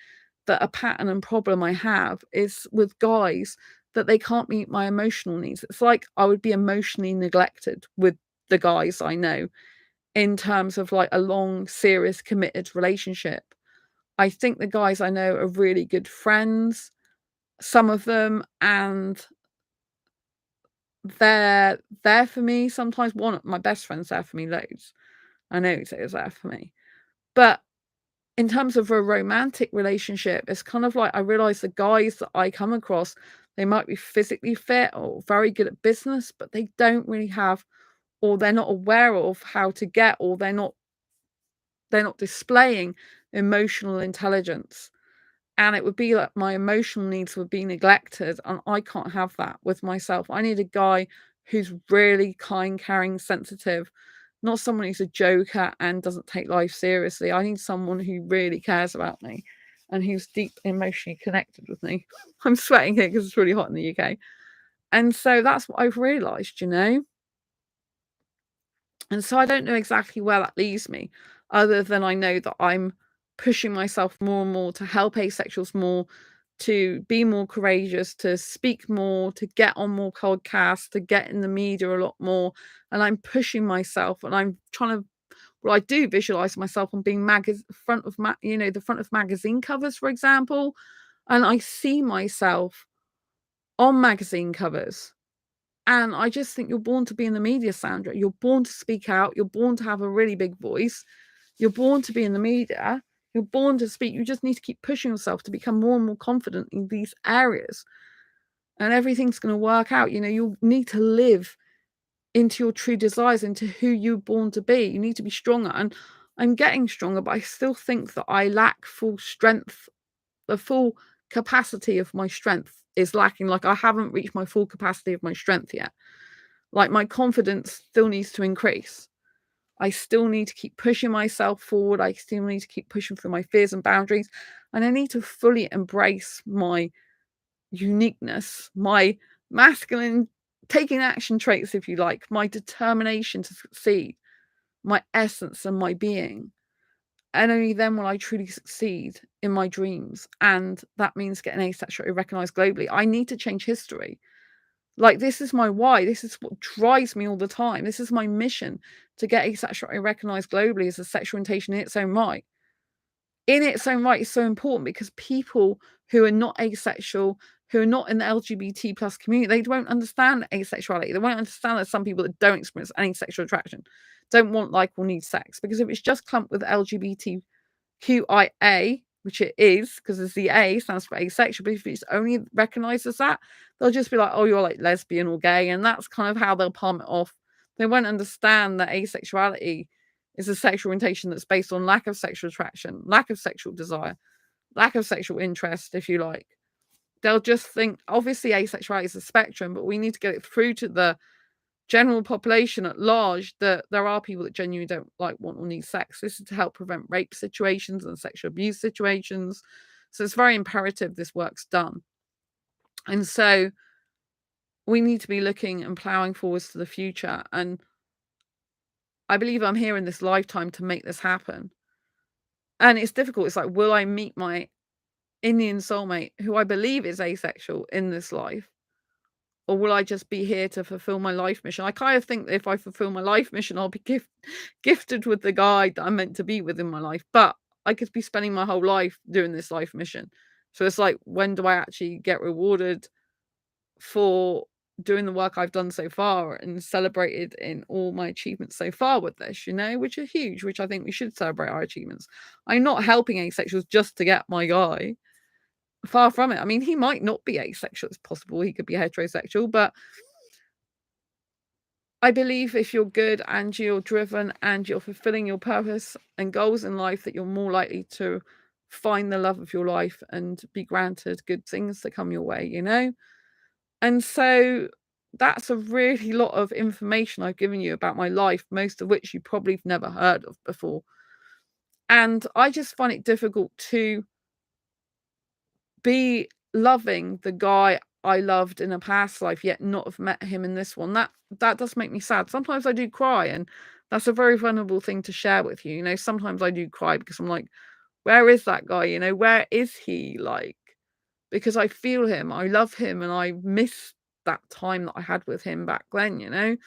A: that a pattern and problem I have is with guys, that they can't meet my emotional needs. It's like I would be emotionally neglected with the guys I know in terms of like a long, serious, committed relationship. I think the guys I know are really good friends, some of them, and they're there for me. Sometimes one of my best friends there for me loads. I know he's there for me. But in terms of a romantic relationship, it's kind of like I realize the guys that I come across, they might be physically fit or very good at business, but they don't really have, or they're not aware of how to get, or they're not displaying emotional intelligence. And it would be like my emotional needs would be neglected, and I can't have that with myself. I need a guy who's really kind, caring, sensitive, not someone who's a joker and doesn't take life seriously. I need someone who really cares about me and who's deep emotionally connected with me. I'm sweating here because it's really hot in the UK. And so that's what I've realised. And so I don't know exactly where that leaves me, other than I know that I'm pushing myself more and more to help asexuals more, to be more courageous, to speak more, to get on more podcasts, to get in the media a lot more. And I'm pushing myself, and I'm trying to, well, I do visualize myself on being the front of magazine covers, for example. And I see myself on magazine covers. And I just think you're born to be in the media, Sandra. You're born to speak out. You're born to have a really big voice. You're born to be in the media. You're born to speak. You just need to keep pushing yourself to become more and more confident in these areas. and everything's going to work out. You'll need to live into your true desires, into who you're born to be. You need to be stronger, and I'm getting stronger, but I still think that I lack full strength. The full capacity of my strength is lacking. Like, I haven't reached my full capacity of my strength yet. Like, my confidence still needs to increase. I still need to keep pushing myself forward. I still need to keep pushing through my fears and boundaries. And I need to fully embrace my uniqueness, my masculine taking action traits, if you like, my determination to succeed, my essence and my being. And only then will I truly succeed in my dreams. And that means getting asexuality recognized globally. I need to change history. Like, this is my why. This is what drives me all the time. This is my mission, to get asexuality recognized globally as a sexual orientation in its own right. In its own right is so important, because people who are not asexual, who are not in the LGBT plus community, they won't understand asexuality. They won't understand that some people that don't experience any sexual attraction don't want, like, or need sex. Because if it's just clumped with LGBTQIA, which it is, because as the A stands for asexual, but if it's only recognised as that, they'll just be like, oh, you're like lesbian or gay, and that's kind of how they'll palm it off. They won't understand that asexuality is a sexual orientation that's based on lack of sexual attraction, lack of sexual desire, lack of sexual interest, if you like. They'll just think, obviously, asexuality is a spectrum, but we need to get it through to the general population at large that there are people that genuinely don't like, want, or need sex. This is to help prevent rape situations and sexual abuse situations. So it's very imperative this work's done. And so we need to be looking and ploughing forwards to the future. And I believe I'm here in this lifetime to make this happen. And it's difficult. It's like, will I meet my Indian soulmate, who I believe is asexual, in this life? Or will I just be here to fulfill my life mission? I kind of think that if I fulfill my life mission, I'll be gifted with the guy that I'm meant to be with in my life. But I could be spending my whole life doing this life mission. So it's like, when do I actually get rewarded for doing the work I've done so far and celebrated in all my achievements so far with this, which are huge, which I think we should celebrate our achievements. I'm not helping asexuals just to get my guy. Far from it. I mean, he might not be asexual. It's possible he could be heterosexual, but I believe if you're good and you're driven and you're fulfilling your purpose and goals in life, that you're more likely to find the love of your life and be granted good things to come your way, And so that's a really lot of information I've given you about my life, most of which you probably have never heard of before. And I just find it difficult to be loving the guy I loved in a past life, yet not have met him in this one. That does make me sad. Sometimes I do cry, and that's a very vulnerable thing to share with you. Sometimes I do cry because I'm like, where is that guy? Where is he? Like, because I feel him, I love him, and I miss that time that I had with him back then.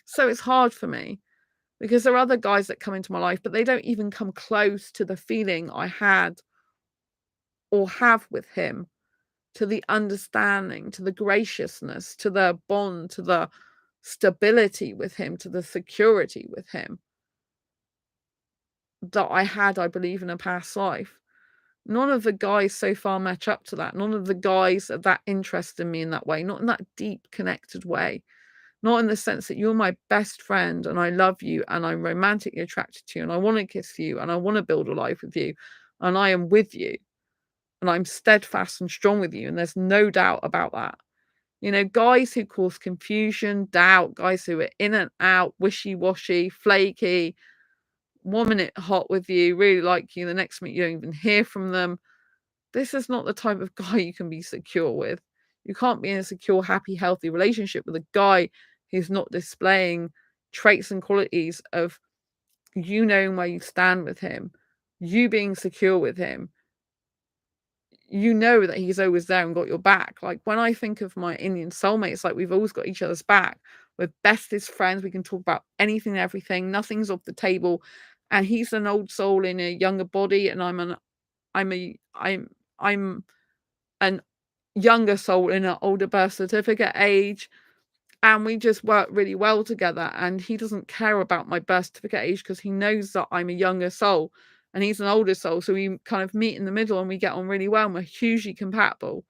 A: So it's hard for me, because there are other guys that come into my life, but they don't even come close to the feeling I had or have with him, to the understanding, to the graciousness, to the bond, to the stability with him, to the security with him that I had, I believe, in a past life. None of the guys so far match up to that. None of the guys are that interested in me in that way, not in that deep connected way, not in the sense that you're my best friend and I love you and I'm romantically attracted to you and I want to kiss you and I want to build a life with you and I am with you and I'm steadfast and strong with you, and there's no doubt about that. Guys who cause confusion, doubt, guys who are in and out, wishy-washy, flaky, 1 minute hot with you, really like you, the next minute you don't even hear from them. This is not the type of guy you can be secure with. You can't be in a secure, happy, healthy relationship with a guy who's not displaying traits and qualities of you knowing where you stand with him, you being secure with him, that he's always there and got your back. Like, when I think of my Indian soulmate, it's like we've always got each other's back. We're bestest friends. We can talk about anything and everything. Nothing's off the table. And he's an old soul in a younger body, and I'm an younger soul in an older birth certificate age. And we just work really well together. And he doesn't care about my birth certificate age because he knows that I'm a younger soul and he's an older soul. So we kind of meet in the middle and we get on really well and we're hugely compatible.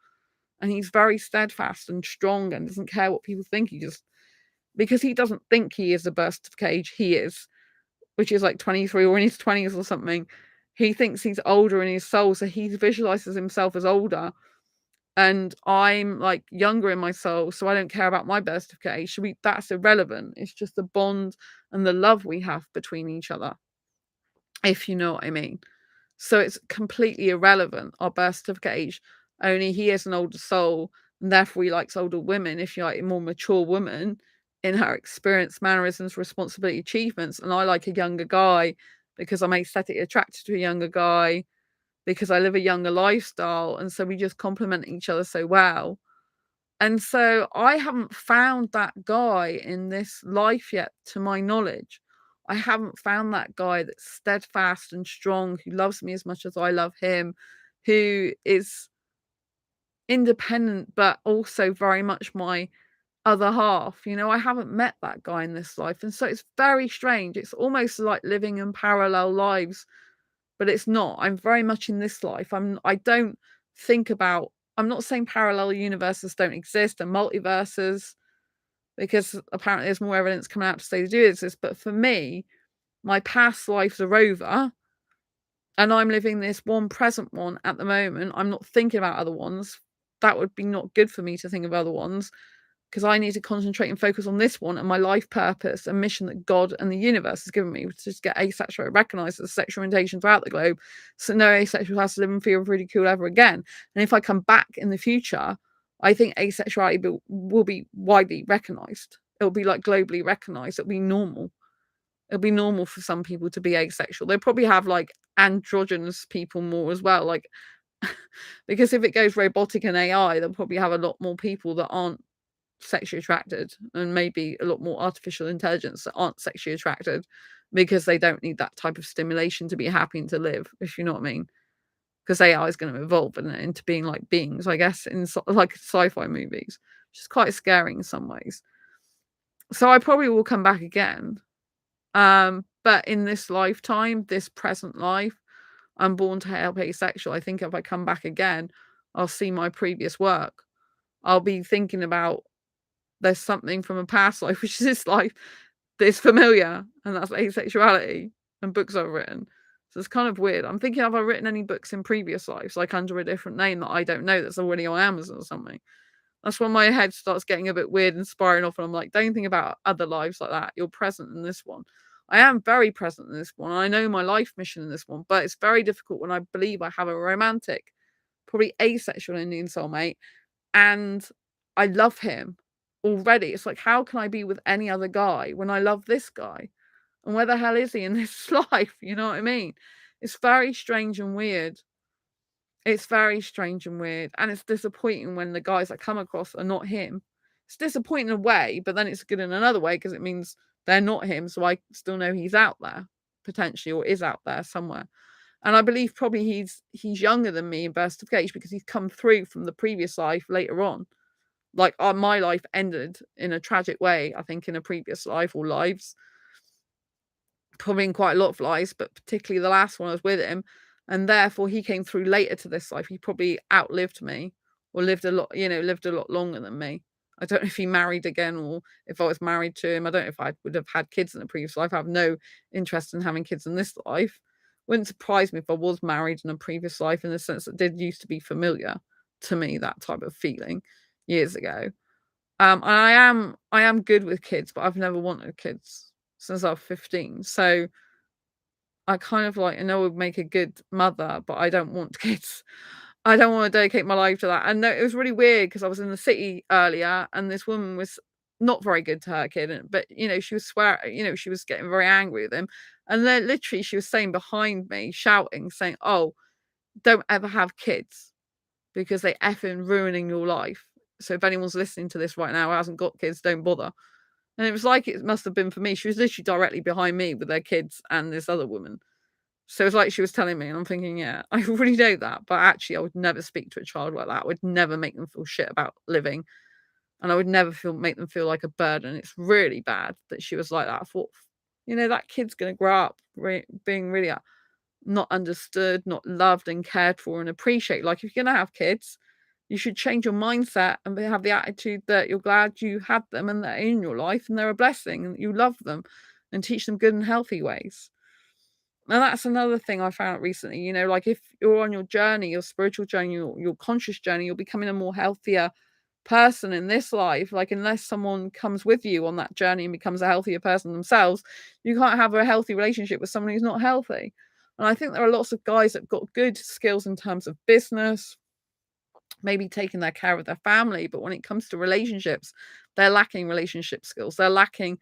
A: And he's very steadfast and strong and doesn't care what people think. Because he doesn't think he is a burst of cage, he is, which is like 23 or in his 20s or something. He thinks he's older in his soul, so he visualizes himself as older. And I'm like younger in my soul, so I don't care about my burst of cage. That's irrelevant. It's just the bond and the love we have between each other, if you know what I mean. So it's completely irrelevant, our birth certificate age. Only he is an older soul, and therefore he likes older women, if you like, a more mature woman in her experience, mannerisms, responsibility, achievements. And I like a younger guy because I'm aesthetically attracted to a younger guy, because I live a younger lifestyle. And so we just complement each other so well. And so I haven't found that guy in this life yet, to my knowledge. I haven't found that guy that's steadfast and strong, who loves me as much as I love him, who is independent, but also very much my other half. I haven't met that guy in this life. And so it's very strange. It's almost like living in parallel lives, but it's not. I'm very much in this life. I don't think about, I'm not saying parallel universes don't exist and multiverses, because apparently there's more evidence coming out to say they do exist. But for me, my past lives are over, and I'm living this one present one at the moment. I'm not thinking about other ones. That would be not good for me to think of other ones, because I need to concentrate and focus on this one and my life purpose and mission that God and the universe has given me, to just get asexual recognized as a sexual orientation throughout the globe, so no asexual has to live in fear of ridicule ever again. And if I come back in the future, I think asexuality will be widely recognized. It'll be like globally recognized. It'll be normal. It'll be normal for some people to be asexual. They'll probably have like androgynous people more as well, like because if it goes robotic and AI, they'll probably have a lot more people that aren't sexually attracted, and maybe a lot more artificial intelligence that aren't sexually attracted, because they don't need that type of stimulation to be happy and to live, if you know what I mean. Because AI is going to evolve into being like beings, I guess, in like sci-fi movies, which is quite scary in some ways. So I probably will come back again. But in this lifetime, this present life, I'm born to help asexual. I think if I come back again, I'll see my previous work. I'll be thinking about, there's something from a past life, which is this life, that's familiar, and that's asexuality and books I've written. So it's kind of weird. I'm thinking, have I written any books in previous lives, like under a different name that I don't know, that's already on Amazon or something? That's when my head starts getting a bit weird and spiraling off, and I'm like, don't think about other lives like that. You're present in this one. I am very present in this one. I know my life mission in this one, but it's very difficult when I believe I have a romantic, probably asexual Indian soulmate, and I love him already. It's like, how can I be with any other guy when I love this guy? And where the hell is he in this life? You know what I mean? It's very strange and weird. It's very strange and weird. And it's disappointing when the guys I come across are not him. It's disappointing in a way, but then it's good in another way, because it means they're not him. So I still know he's out there, potentially, or is out there somewhere. And I believe probably he's younger than me in burst of age, because he's come through from the previous life later on. Like my life ended in a tragic way, I think, in a previous life, or lives. Probably in quite a lot of lives, but particularly the last one I was with him. And therefore he came through later to this life. He probably outlived me, or lived a lot longer than me. I don't know if he married again, or if I was married to him. I don't know if I would have had kids in the previous life. I have no interest in having kids in this life. Wouldn't surprise me if I was married in a previous life, in the sense that it did used to be familiar to me, that type of feeling years ago. And I am good with kids, but I've never wanted kids since I was 15. So I kind of like, I know I would make a good mother, but I don't want kids. I don't want to dedicate my life to that. And no, it was really weird, because I was in the city earlier, and this woman was not very good to her kid, but she was swearing, she was getting very angry with him. And then literally she was saying behind me, shouting, saying, "Oh, don't ever have kids, because they effing ruining your life. So if anyone's listening to this right now who hasn't got kids, don't bother." And it was like, it must have been for me. She was literally directly behind me with their kids and this other woman. So it's like she was telling me, and I'm thinking, yeah, I already know that. But actually, I would never speak to a child like that. I would never make them feel shit about living. And I would never make them feel like a burden. It's really bad that she was like that. I thought, that kid's going to grow up being really not understood, not loved and cared for and appreciated. Like, if you're going to have kids, You should change your mindset and have the attitude that you're glad you had them and they're in your life and they're a blessing and you love them, and teach them good and healthy ways. And that's another thing I found out recently, like if you're on your journey, your spiritual journey, your conscious journey, you're becoming a more healthier person in this life. Like, unless someone comes with you on that journey and becomes a healthier person themselves, you can't have a healthy relationship with someone who's not healthy. And I think there are lots of guys that have got good skills in terms of business, maybe taking their care of their family, but when it comes to relationships, they're lacking relationship skills. They're lacking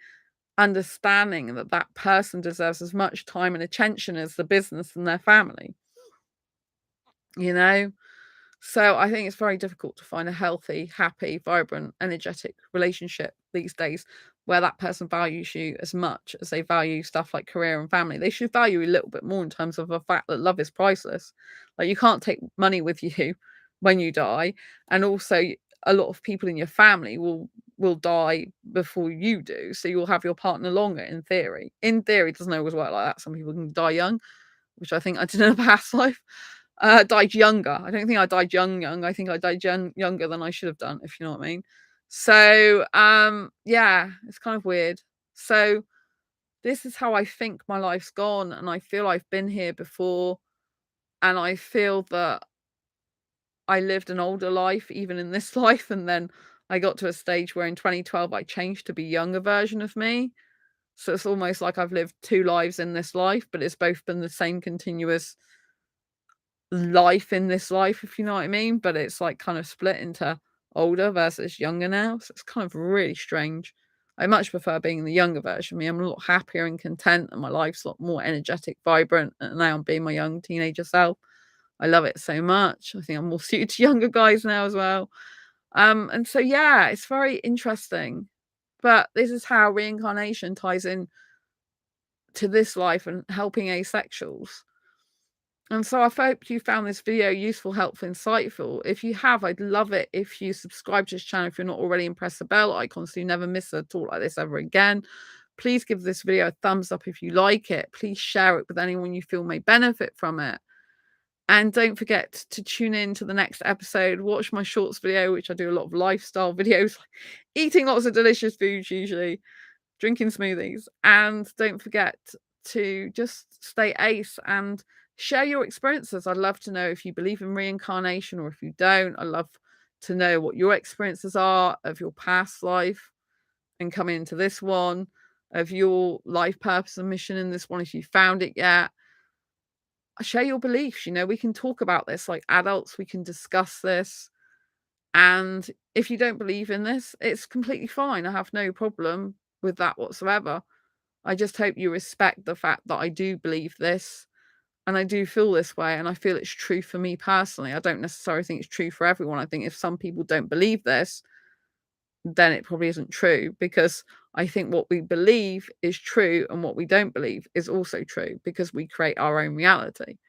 A: understanding that that person deserves as much time and attention as the business and their family, you know? So I think it's very difficult to find a healthy, happy, vibrant, energetic relationship these days where that person values you as much as they value stuff like career and family. They should value you a little bit more in terms of the fact that love is priceless. Like, you can't take money with you when you die, and also a lot of people in your family will die before you do, so you'll have your partner longer in theory. In theory, it doesn't always work like that. Some people can die young, which I think I did in a past life. Died younger. I don't think I died young. I think I died younger than I should have done, if you know what I mean. So, yeah, it's kind of weird. So this is how I think my life's gone, and I feel I've been here before, and I feel that I lived an older life even in this life, and then I got to a stage where in 2012 I changed to be a younger version of me. So it's almost like I've lived two lives in this life, but it's both been the same continuous life in this life, if you know what I mean. But it's like kind of split into older versus younger now. So it's kind of really strange. I much prefer being the younger version of me. I'm a lot happier and content, and my life's a lot more energetic, vibrant. And now I'm being my young teenager self. I love it so much. I think I'm more suited to younger guys now as well. And so yeah, it's very interesting. But this is how reincarnation ties in to this life and helping asexuals. And so I hope you found this video useful, helpful, insightful. If you have, I'd love it if you subscribe to this channel if you're not already, and press the bell icon so you never miss a talk like this ever again. Please give this video a thumbs up if you like it. Please share it with anyone you feel may benefit from it. And don't forget to tune in to the next episode. Watch my shorts video, which I do a lot of lifestyle videos, like eating lots of delicious foods usually, drinking smoothies. And don't forget to just stay ace and share your experiences. I'd love to know if you believe in reincarnation or if you don't. I'd love to know what your experiences are of your past life and coming into this one, of your life purpose and mission in this one, if you found it yet. Share your beliefs. We can talk about this like adults. We can discuss this. And if you don't believe in this, it's completely fine. I have no problem with that whatsoever. I just hope you respect the fact that I do believe this and I do feel this way, and I feel it's true for me personally. I don't necessarily think it's true for everyone. I think if some people don't believe this, then it probably isn't true, because I think what we believe is true and what we don't believe is also true, because we create our own reality.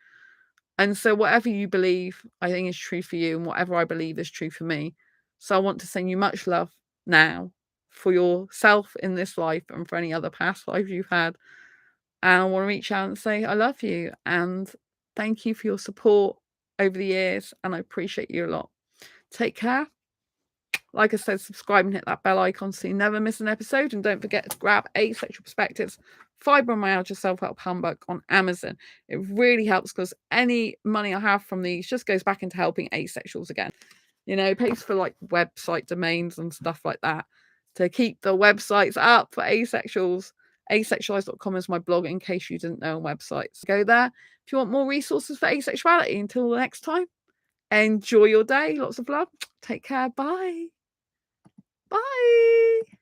A: And so whatever you believe, I think is true for you, and whatever I believe is true for me. So I want to send you much love now for yourself in this life and for any other past lives you've had. And I want to reach out and say I love you and thank you for your support over the years, and I appreciate you a lot. Take care. Like I said, subscribe and hit that bell icon so you never miss an episode. And don't forget to grab Asexual Perspectives Fibromyalgia Self-Help Handbook on Amazon. It really helps, because any money I have from these just goes back into helping asexuals again. It pays for like website domains and stuff like that to keep the websites up for asexuals. Asexualise.com is my blog, in case you didn't know, websites. Go there if you want more resources for asexuality. Until the next time, enjoy your day. Lots of love. Take care. Bye. Bye.